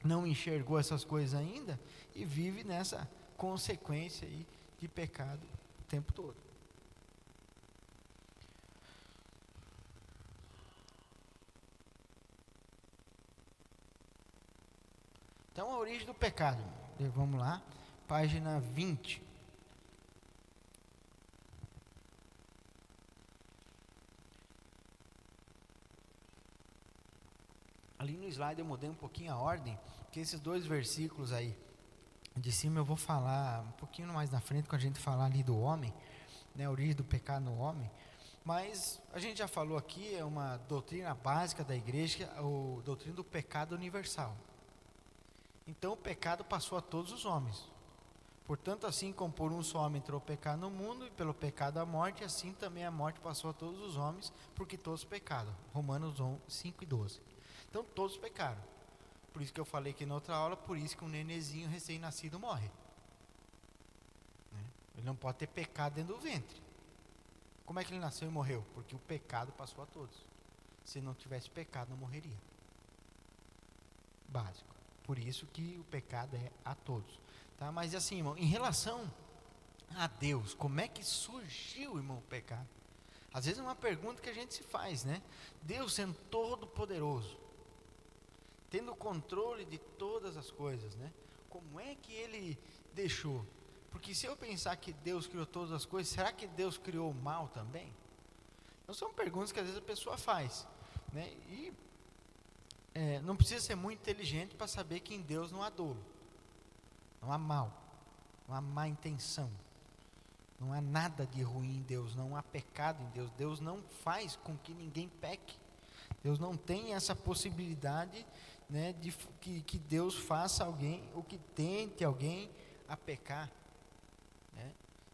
não enxergou essas coisas ainda e vive nessa consequência aí de pecado o tempo todo. Então a origem do pecado, vamos lá, página 20. Ali no slide eu mudei um pouquinho a ordem, porque esses dois versículos aí de cima eu vou falar um pouquinho mais na frente, quando a gente falar ali do homem, né, a origem do pecado no homem. Mas a gente já falou aqui, é uma doutrina básica da igreja, a doutrina do pecado universal. Então o pecado passou a todos os homens. Portanto, assim como por um só homem entrou o pecado no mundo, e pelo pecado a morte, assim também a morte passou a todos os homens, porque todos pecaram. Romanos 5:12. Então todos pecaram. Por isso que eu falei aqui na outra aula, por isso que um nenenzinho recém-nascido morre. Ele não pode ter pecado dentro do ventre. Como é que ele nasceu e morreu? Porque o pecado passou a todos. Se não tivesse pecado, não morreria. Básico. Por isso que o pecado é a todos. Tá? Mas assim, irmão, em relação a Deus, como é que surgiu, irmão, o pecado? Às vezes é uma pergunta que a gente se faz, né? Deus sendo todo poderoso, tendo controle de todas as coisas, né? Como é que ele deixou? Porque se eu pensar que Deus criou todas as coisas, será que Deus criou o mal também? Então são perguntas que às vezes a pessoa faz, né? E não precisa ser muito inteligente para saber que em Deus não há dolo, não há mal, não há má intenção, não há nada de ruim em Deus, não há pecado em Deus. Deus não faz com que ninguém peque. Deus não tem essa possibilidade, né, de que Deus faça alguém, ou que tente alguém a pecar. Né?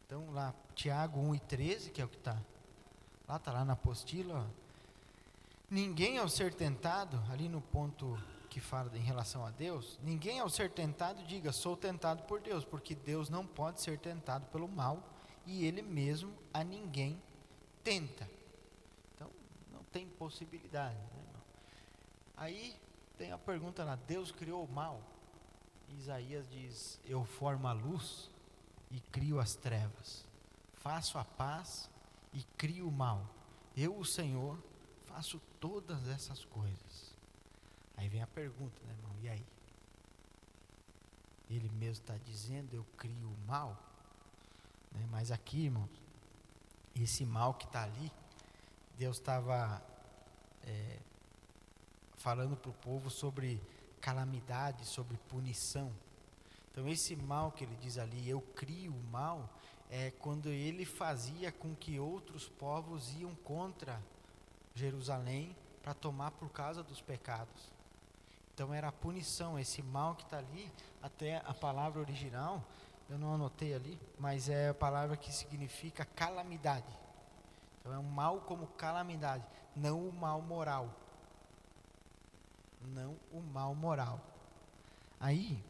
Então lá, Tiago 1:13, que é o que está lá na apostila, ó. Ninguém ao ser tentado, ali no ponto que fala em relação a Deus, ninguém ao ser tentado diga, sou tentado por Deus, porque Deus não pode ser tentado pelo mal, e Ele mesmo a ninguém tenta. Então, não tem possibilidade, né, irmão? Aí, tem a pergunta lá, Deus criou o mal? Isaías diz, eu formo a luz e crio as trevas. faço a paz e crio o mal. Eu, o Senhor, faço todas essas coisas. Aí vem a pergunta, né, irmão? E aí? Ele mesmo está dizendo, eu crio o mal? Né? Mas aqui, irmãos, esse mal que está ali, Deus estava falando para o povo sobre calamidade, sobre punição. Então esse mal que ele diz ali, eu crio o mal, é quando ele fazia com que outros povos iam contra Jerusalém para tomar por causa dos pecados. Então era a punição, esse mal que está ali, até a palavra original, eu não anotei ali, mas é a palavra que significa calamidade. Então é um mal como calamidade, não o mal moral. Não o mal moral. Aí,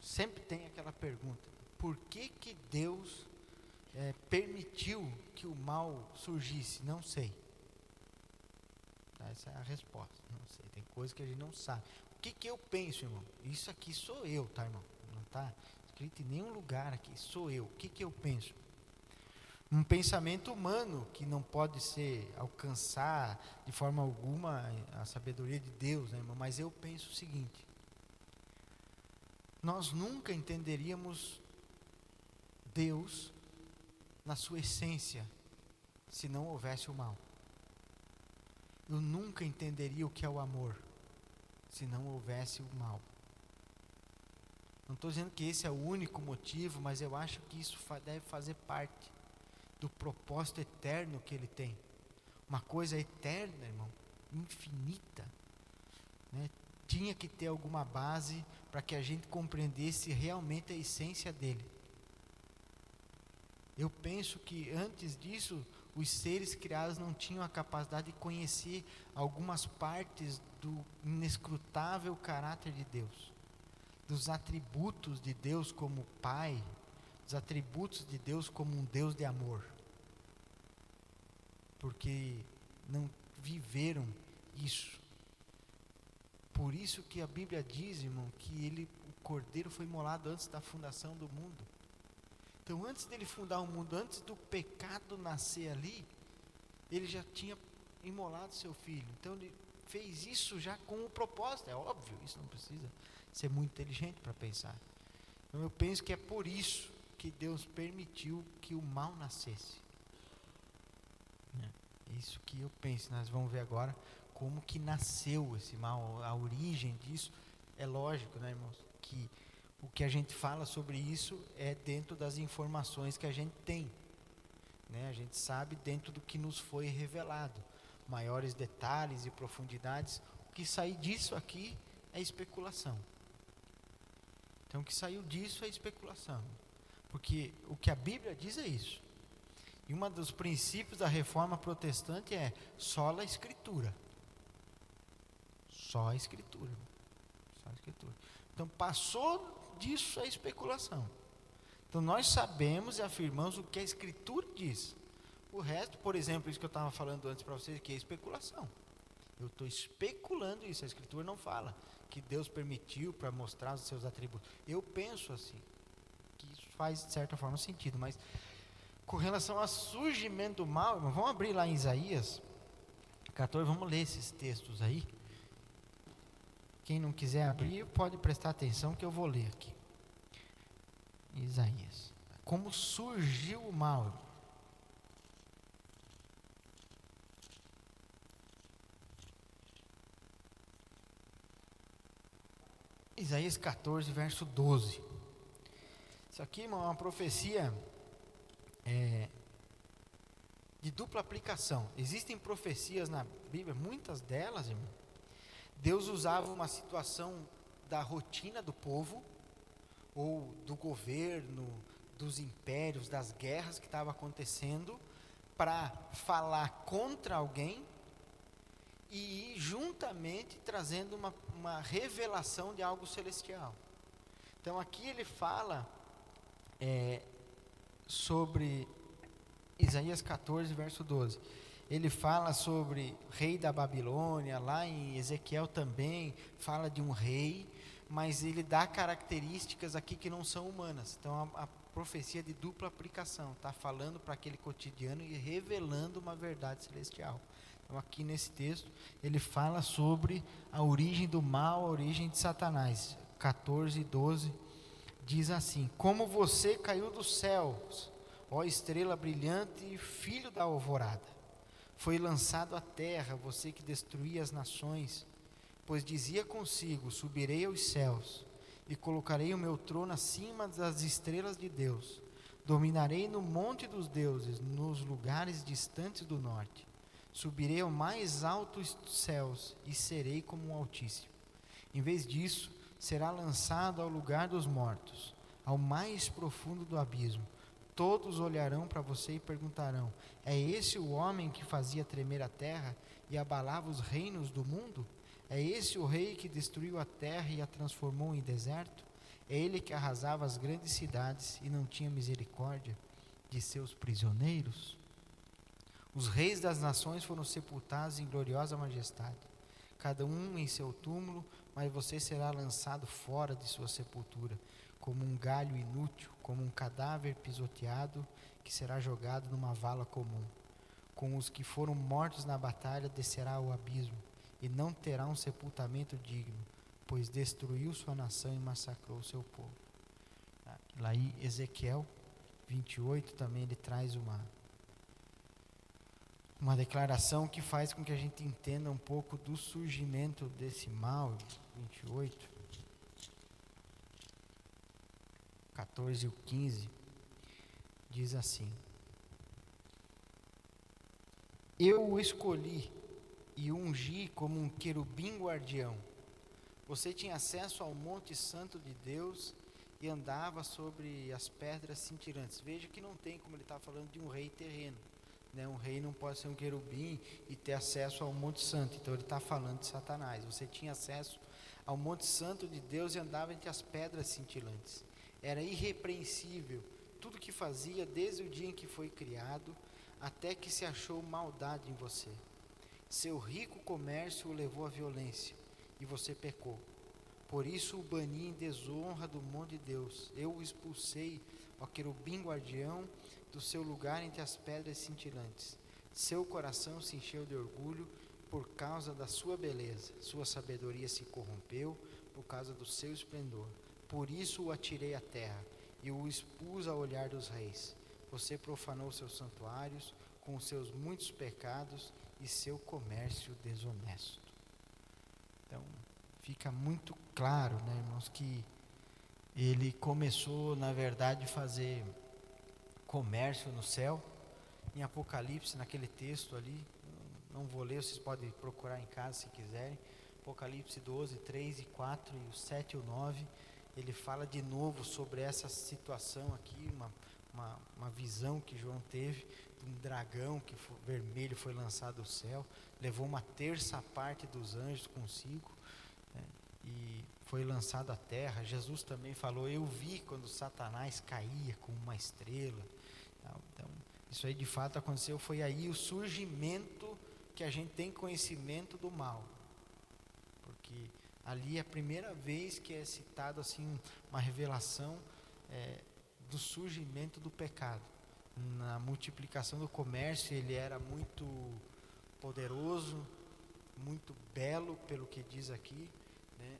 sempre tem aquela pergunta, por que que Deus permitiu que o mal surgisse? Não sei. Essa é a resposta, não sei, tem coisa que a gente não sabe. O que que eu penso, irmão? Isso aqui sou eu, tá, irmão? Não está escrito em nenhum lugar aqui, sou eu. O que que eu penso? Um pensamento humano que não pode ser alcançar de forma alguma a sabedoria de Deus, né, irmão? Mas eu penso o seguinte: nós nunca entenderíamos Deus na sua essência se não houvesse o mal. Eu nunca entenderia o que é o amor se não houvesse o mal. Não estou dizendo que esse é o único motivo, mas eu acho que isso deve fazer parte do propósito eterno que ele tem. Uma coisa eterna, irmão, infinita, né? Tinha que ter alguma base para que a gente compreendesse realmente a essência dele. Eu penso que antes disso, os seres criados não tinham a capacidade de conhecer algumas partes do inescrutável caráter de Deus, dos atributos de Deus como Pai, dos atributos de Deus como um Deus de amor, porque não viveram isso. Por isso que a Bíblia diz, irmão, que o Cordeiro foi imolado antes da fundação do mundo. Então, antes dele fundar o mundo, antes do pecado nascer ali, ele já tinha imolado seu filho. Então, ele fez isso já com o propósito. É óbvio, isso não precisa ser muito inteligente para pensar. Então, eu penso que é por isso que Deus permitiu que o mal nascesse. É isso que eu penso. Nós vamos ver agora como que nasceu esse mal, a origem disso. É lógico, né, irmãos, que o que a gente fala sobre isso é dentro das informações que a gente tem, né? A gente sabe dentro do que nos foi revelado. Maiores detalhes e profundidades, o que sair disso aqui é especulação. Então o que saiu disso é especulação, porque o que a Bíblia diz é isso. E um dos princípios da reforma protestante é sola escritura. Só a escritura. Só a escritura. Então passou disso é especulação. Então nós sabemos e afirmamos o que a Escritura diz. O resto, por exemplo, isso que eu estava falando antes para vocês, que é especulação. Eu estou especulando isso, a Escritura não fala que Deus permitiu para mostrar os seus atributos. Eu penso assim, que isso faz de certa forma sentido, mas com relação ao surgimento do mal, irmão, vamos abrir lá em Isaías 14, vamos ler esses textos aí. Quem não quiser abrir, pode prestar atenção que eu vou ler aqui. Isaías. Como surgiu o mal? Isaías 14, verso 12. Isso aqui, irmão, é uma profecia de dupla aplicação. Existem profecias na Bíblia, muitas delas, irmão, Deus usava uma situação da rotina do povo, ou do governo, dos impérios, das guerras que estavam acontecendo, para falar contra alguém e ir juntamente trazendo uma revelação de algo celestial. Então aqui ele fala sobre Isaías 14, verso 12. Ele fala sobre rei da Babilônia, lá em Ezequiel também fala de um rei, mas ele dá características aqui que não são humanas. Então a profecia de dupla aplicação, está falando para aquele cotidiano e revelando uma verdade celestial. Então aqui nesse texto ele fala sobre a origem do mal, a origem de Satanás. 14:12 diz assim: como você caiu dos céus, ó estrela brilhante e filho da alvorada, foi lançado à terra, você que destruía as nações, pois dizia consigo: subirei aos céus e colocarei o meu trono acima das estrelas de Deus, dominarei no monte dos deuses, nos lugares distantes do norte, subirei ao mais alto dos céus e serei como um Altíssimo. Em vez disso, será lançado ao lugar dos mortos, ao mais profundo do abismo. Todos olharão para você e perguntarão: é esse o homem que fazia tremer a terra e abalava os reinos do mundo? É esse o rei que destruiu a terra e a transformou em deserto? É ele que arrasava as grandes cidades e não tinha misericórdia de seus prisioneiros? Os reis das nações foram sepultados em gloriosa majestade, cada um em seu túmulo, mas você será lançado fora de sua sepultura, como um galho inútil, como um cadáver pisoteado que será jogado numa vala comum. Com os que foram mortos na batalha descerá ao abismo, e não terá um sepultamento digno, pois destruiu sua nação e massacrou seu povo. Lá em Ezequiel 28 também ele traz uma declaração que faz com que a gente entenda um pouco do surgimento desse mal. 28, 14 e 15, diz assim: eu o escolhi e o ungi como um querubim guardião. Você tinha acesso ao monte santo de Deus e andava sobre as pedras cintilantes. Veja que não tem, como ele está falando, de um rei terreno, né? Um rei não pode ser um querubim e ter acesso ao monte santo. Então ele está falando de Satanás. Você tinha acesso ao monte santo de Deus e andava entre as pedras cintilantes. Era irrepreensível tudo que fazia desde o dia em que foi criado até que se achou maldade em você. Seu rico comércio o levou à violência e você pecou. Por isso o bani em desonra do monte de Deus. Eu o expulsei, ó querubim guardião, do seu lugar entre as pedras cintilantes. Seu coração se encheu de orgulho por causa da sua beleza. Sua sabedoria se corrompeu por causa do seu esplendor. Por isso o atirei à terra e o expus ao olhar dos reis. Você profanou seus santuários com os seus muitos pecados e seu comércio desonesto. Então, fica muito claro, né, irmãos, que ele começou, na verdade, a fazer comércio no céu. Em Apocalipse, naquele texto ali, não vou ler, vocês podem procurar em casa se quiserem. Apocalipse 12, 3 e 4 e o 7 e o 9, ele fala de novo sobre essa situação aqui, uma visão que João teve de um dragão vermelho foi lançado do céu, levou uma terça parte dos anjos consigo, né, e foi lançado à terra. Jesus também falou: eu vi quando Satanás caía como uma estrela. Então, isso aí de fato aconteceu. Foi aí o surgimento que a gente tem conhecimento do mal, porque ali é a primeira vez que é citado assim uma revelação do surgimento do pecado. Na multiplicação do comércio, ele era muito poderoso, muito belo, pelo que diz aqui, né?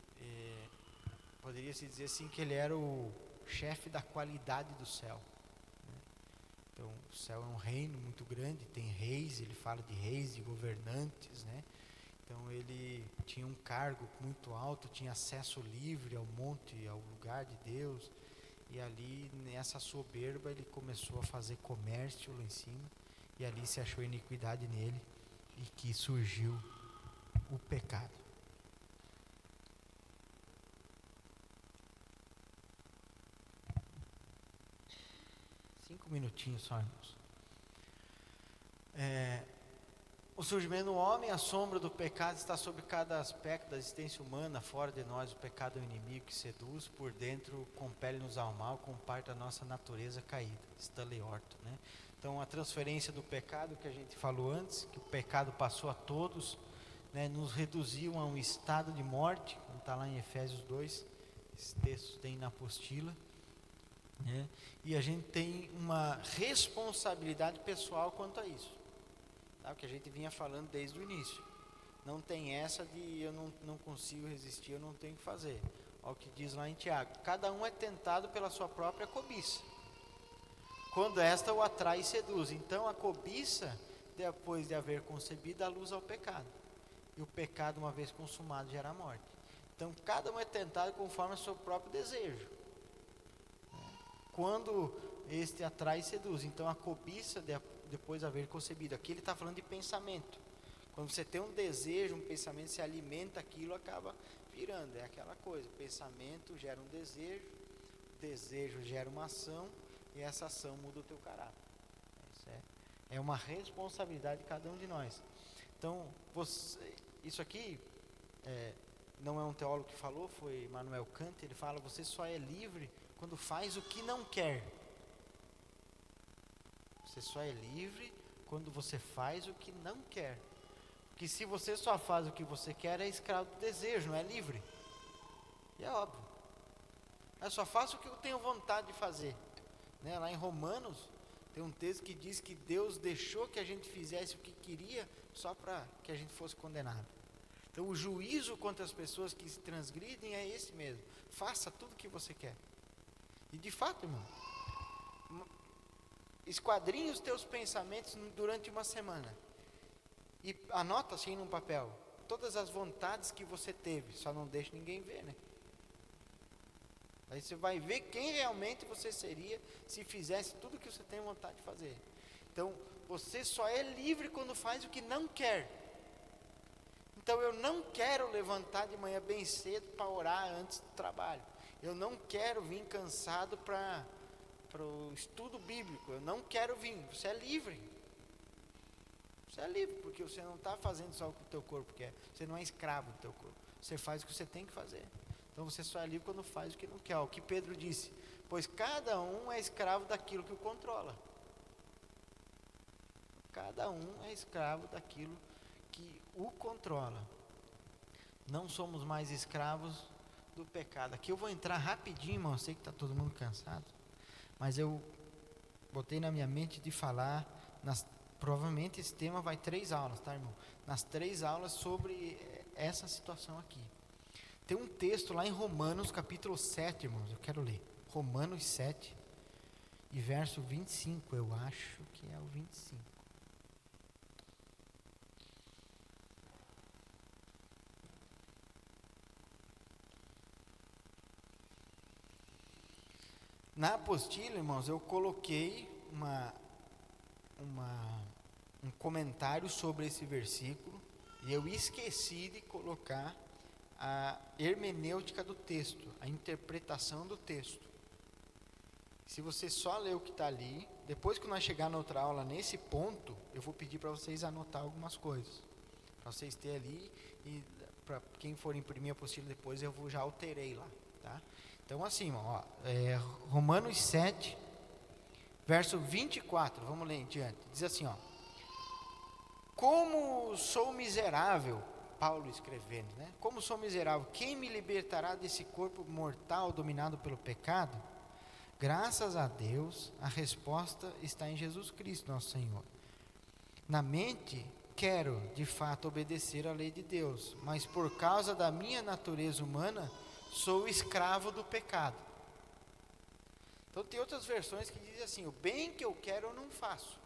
Poderia-se dizer assim que ele era o chefe da qualidade do céu, né? Então, o céu é um reino muito grande, tem reis, ele fala de reis, de governantes, né? Então, ele tinha um cargo muito alto, tinha acesso livre ao monte, ao lugar de Deus. E ali, nessa soberba, ele começou a fazer comércio lá em cima. E ali se achou iniquidade nele. E que surgiu o pecado. Cinco minutinhos só, irmãos. O surgimento do homem, a sombra do pecado está sobre cada aspecto da existência humana. Fora de nós, o pecado é o inimigo que seduz, por dentro compele-nos ao mal, como parte da nossa natureza caída. Stanley Orton, né? Então, a transferência do pecado que a gente falou antes, que o pecado passou a todos, né, nos reduziu a um estado de morte, como está lá em Efésios 2, esse texto tem na apostila. né? E a gente tem uma responsabilidade pessoal quanto a isso, tá? O que a gente vinha falando desde o início. Não tem essa de eu não consigo resistir, eu não tenho que fazer. Olha o que diz lá em Tiago: cada um é tentado pela sua própria cobiça, quando esta o atrai e seduz. Então a cobiça, depois de haver concebido, dá luz ao pecado, e o pecado, uma vez consumado, gera a morte. Então cada um é tentado conforme o seu próprio desejo, quando este atrai e seduz. Então a cobiça, depois de haver concebido, aqui ele está falando de pensamento. Quando você tem um desejo, um pensamento, se alimenta aquilo, acaba virando. É aquela coisa, o pensamento gera um desejo, o desejo gera uma ação, e essa ação muda o teu caráter. Isso é uma responsabilidade de cada um de nós. Então, isso aqui não é um teólogo que falou, foi Immanuel Kant. Ele fala: você só é livre quando faz o que não quer. Você só é livre quando você faz o que não quer. Porque se você só faz o que você quer, é escravo do desejo, não é livre. E é óbvio. Eu só faço o que eu tenho vontade de fazer, né? Lá em Romanos tem um texto que diz que Deus deixou que a gente fizesse o que queria só para que a gente fosse condenado. Então o juízo contra as pessoas que se transgridem é esse mesmo: faça tudo o que você quer. E de fato, irmão, esquadrinhe os teus pensamentos durante uma semana e anota assim num papel todas as vontades que você teve, só não deixe ninguém ver, né? Aí você vai ver quem realmente você seria se fizesse tudo o que você tem vontade de fazer. Então, você só é livre quando faz o que não quer. Então, eu não quero levantar de manhã bem cedo para orar antes do trabalho. Eu não quero vir cansado para o estudo bíblico. Eu não quero vir. Você é livre. Você é livre, porque você não está fazendo só o que o teu corpo quer. Você não é escravo do teu corpo. Você faz o que você tem que fazer. Então você só é livre quando faz o que não quer. O que Pedro disse: pois cada um é escravo daquilo que o controla. Cada um é escravo daquilo que o controla. Não somos mais escravos do pecado. Aqui eu vou entrar rapidinho, irmão. Eu sei que está todo mundo cansado, mas eu botei na minha mente de falar, provavelmente esse tema vai 3 aulas, tá, irmão? Nas 3 aulas sobre essa situação aqui. Tem um texto lá em Romanos capítulo 7, irmãos, eu quero ler. Romanos 7 e verso 25, eu acho que é o 25. Na apostila, irmãos, eu coloquei um comentário sobre esse versículo, e eu esqueci de colocar a hermenêutica do texto, a interpretação do texto. Se você só ler o que está ali, depois que nós chegar na outra aula nesse ponto, eu vou pedir para vocês anotar algumas coisas, para vocês terem ali, e para quem for imprimir a apostila depois, eu já alterei lá, tá? Então assim, irmão, ó, Romanos 7, verso 24, vamos ler em diante, diz assim, ó: como sou miserável, Paulo escrevendo, né? Como sou miserável, quem me libertará desse corpo mortal dominado pelo pecado? Graças a Deus, a resposta está em Jesus Cristo, nosso Senhor. Na mente, quero, de fato, obedecer à lei de Deus, mas por causa da minha natureza humana, sou escravo do pecado. Então tem outras versões que dizem assim: o bem que eu quero eu não faço,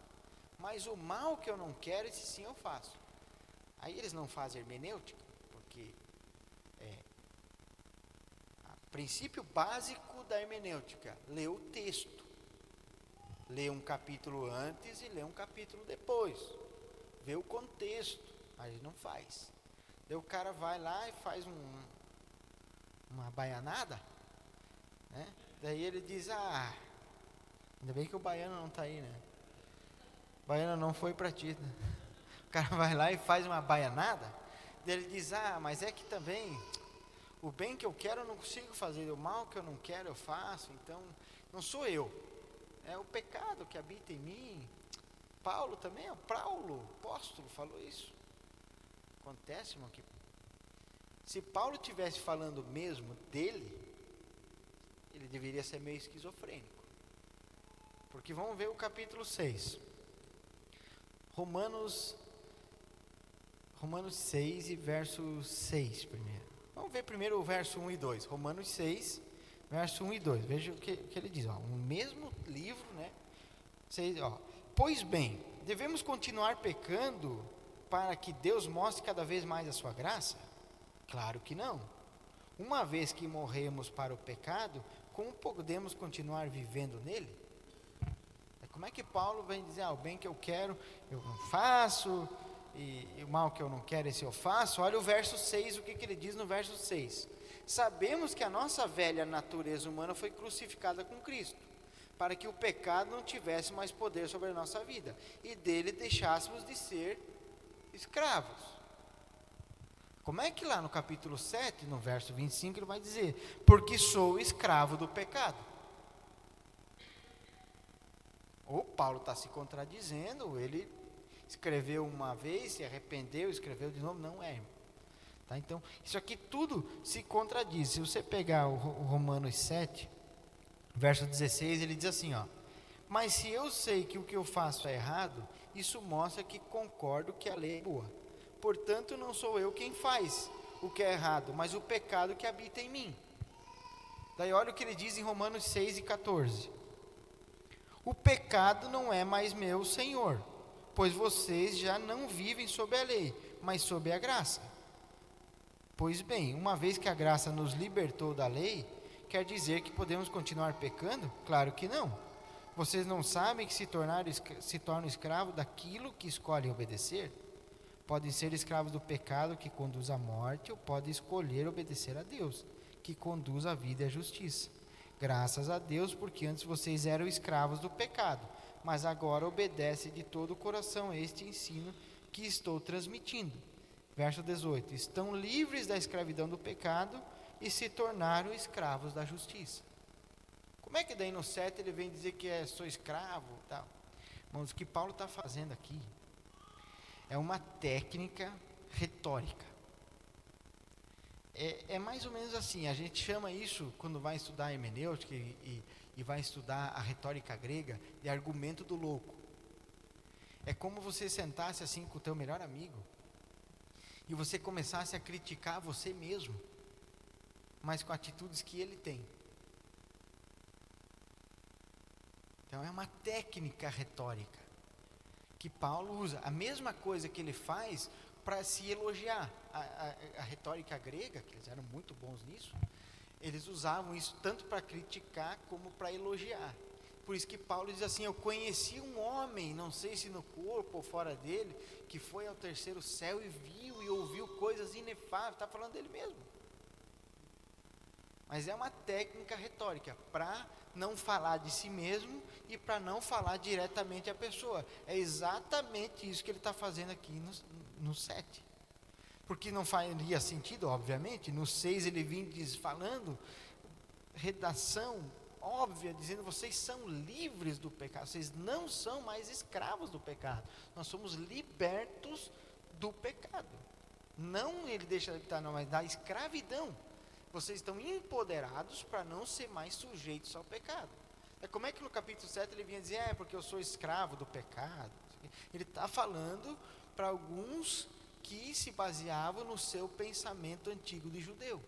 mas o mal que eu não quero, esse sim eu faço. Aí eles não fazem hermenêutica, porque princípio básico da hermenêutica: lê o texto. Lê um capítulo antes e lê um capítulo depois. Vê o contexto. Aí não faz. Daí o cara vai lá e faz uma baianada, né? Daí ele diz: ainda bem que o baiano não está aí, né? O baiano não foi para ti, né? O cara vai lá e faz uma baianada. Daí ele diz: mas é que também o bem que eu quero eu não consigo fazer, o mal que eu não quero eu faço, então não sou eu, é o pecado que habita em mim. Paulo também, Paulo, apóstolo, falou isso. Acontece, irmão, que se Paulo estivesse falando mesmo dele, ele deveria ser meio esquizofrênico. Porque vamos ver o capítulo 6. Romanos 6 e verso 6 primeiro. Vamos ver primeiro o verso 1 e 2. Romanos 6, verso 1 e 2. Veja o que ele diz. Ó, o mesmo livro, né? 6, ó. Pois bem, devemos continuar pecando para que Deus mostre cada vez mais a sua graça? Claro que não. Uma vez que morremos para o pecado, como podemos continuar vivendo nele? Como é que Paulo vem dizer, o bem que eu quero, eu não faço, e o mal que eu não quero, esse eu faço? Olha o verso 6, o que ele diz no verso 6. Sabemos que a nossa velha natureza humana foi crucificada com Cristo, para que o pecado não tivesse mais poder sobre a nossa vida, e dele deixássemos de ser escravos. Como é que lá no capítulo 7, no verso 25, ele vai dizer, porque sou escravo do pecado? Ou Paulo está se contradizendo, ele escreveu uma vez, se arrependeu, escreveu de novo, não é. Tá? Então, isso aqui tudo se contradiz. Se você pegar o Romanos 7, verso 16, ele diz assim, ó, mas se eu sei que o que eu faço é errado, isso mostra que concordo que a lei é boa. Portanto, não sou eu quem faz o que é errado, mas o pecado que habita em mim. Daí olha o que ele diz em Romanos 6 e 14. O pecado não é mais meu senhor, pois vocês já não vivem sob a lei, mas sob a graça. Pois bem, uma vez que a graça nos libertou da lei, quer dizer que podemos continuar pecando? Claro que não. Vocês não sabem que se tornam escravos daquilo que escolhem obedecer? Podem ser escravos do pecado que conduz à morte, ou podem escolher obedecer a Deus, que conduz à vida e à justiça. Graças a Deus, porque antes vocês eram escravos do pecado, mas agora obedecem de todo o coração a este ensino que estou transmitindo. Verso 18. Estão livres da escravidão do pecado e se tornaram escravos da justiça. Como é que daí no 7 ele vem dizer que sou escravo? Tal? Irmãos, o que Paulo está fazendo aqui é uma técnica retórica. É mais ou menos assim, a gente chama isso, quando vai estudar a hermenêutica e vai estudar a retórica grega, de argumento do louco. É como você sentasse assim com o teu melhor amigo e você começasse a criticar você mesmo, mas com atitudes que ele tem. Então é uma técnica retórica que Paulo usa, a mesma coisa que ele faz para se elogiar. A retórica grega, que eles eram muito bons nisso, eles usavam isso tanto para criticar como para elogiar. Por isso que Paulo diz assim, eu conheci um homem, não sei se no corpo ou fora dele, que foi ao terceiro céu e viu e ouviu coisas inefáveis. Está falando dele mesmo. Mas é uma técnica retórica para não falar de si mesmo e para não falar diretamente à pessoa. É exatamente isso que ele está fazendo aqui no 7. Porque não faria sentido, obviamente, no 6 ele vem falando, redação óbvia, dizendo vocês são livres do pecado, vocês não são mais escravos do pecado, nós somos libertos do pecado. Não ele deixa de estar, não, mas da escravidão. Vocês estão empoderados para não ser mais sujeitos ao pecado. Como é que no capítulo 7 ele vinha dizer, porque eu sou escravo do pecado? Ele está falando para alguns que se baseavam no seu pensamento antigo de judeu.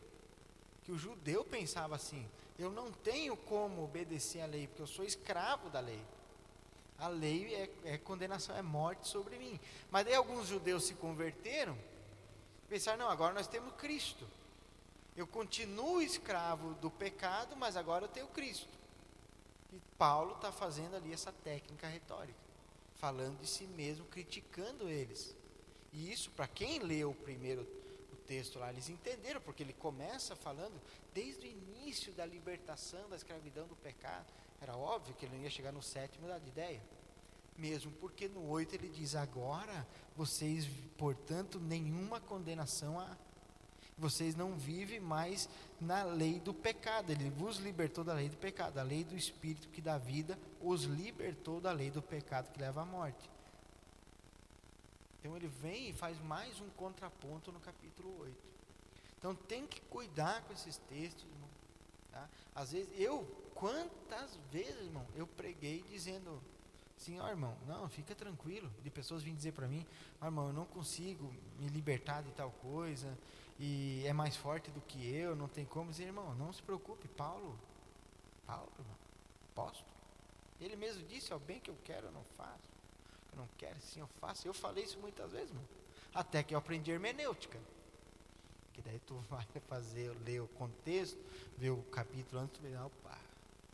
Que o judeu pensava assim, eu não tenho como obedecer à lei, porque eu sou escravo da lei. A lei é condenação, é morte sobre mim. Mas daí alguns judeus se converteram, pensaram, não, agora nós temos Cristo. Eu continuo escravo do pecado, mas agora eu tenho Cristo. E Paulo está fazendo ali essa técnica retórica, falando de si mesmo, criticando eles. E isso, para quem leu o texto lá, eles entenderam, porque ele começa falando desde o início da libertação da escravidão do pecado. Era óbvio que ele não ia chegar no 7 mudar de ideia. Mesmo porque no 8 ele diz, agora vocês, portanto, nenhuma condenação há. Vocês não vivem mais na lei do pecado. Ele vos libertou da lei do pecado. A lei do Espírito que dá vida os libertou da lei do pecado que leva à morte. Então ele vem e faz mais um contraponto no capítulo 8. Então tem que cuidar com esses textos, irmão. Tá? Às vezes eu quantas vezes, irmão, eu preguei dizendo assim, ó irmão, não, fica tranquilo, de pessoas virem dizer para mim, ó irmão, eu não consigo me libertar de tal coisa, e é mais forte do que eu, não tem como. Dizer, irmão, não se preocupe, Paulo, irmão, apóstolo, ele mesmo disse, ao bem que eu quero eu não faço, eu não quero sim eu faço. Eu falei isso muitas vezes, irmão, até que eu aprendi hermenêutica, que daí tu vai ler o contexto, ver o capítulo antes, tu vai, opa,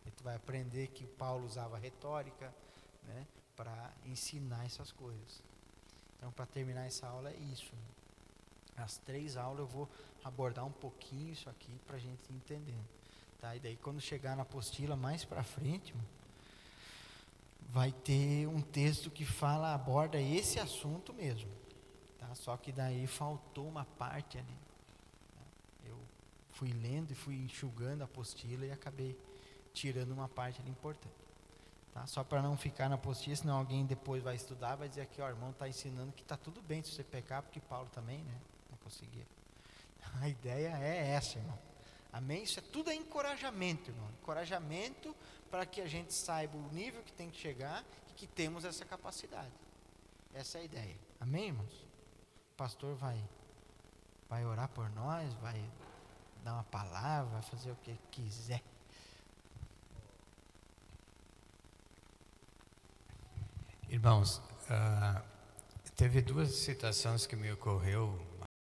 e tu vai aprender que Paulo usava retórica, né, para ensinar essas coisas. Então, para terminar essa aula é isso. As 3 aulas eu vou abordar um pouquinho isso aqui para a gente entender, tá? E daí quando chegar na apostila mais para frente, vai ter um texto que aborda esse assunto mesmo, tá? Só que daí faltou uma parte ali. Eu fui lendo e fui enxugando a apostila e acabei tirando uma parte ali importante. Tá? Só para não ficar na apostila, senão alguém depois vai estudar, vai dizer aqui, ó, o irmão está ensinando que está tudo bem se você pecar, porque Paulo também, né, não conseguia. A ideia é essa, irmão. Amém? Isso tudo é encorajamento, irmão. Encorajamento para que a gente saiba o nível que tem que chegar e que temos essa capacidade. Essa é a ideia. Amém, irmãos? O pastor vai orar por nós, vai dar uma palavra, vai fazer o que quiser. Irmãos, teve 2 situações que me ocorreu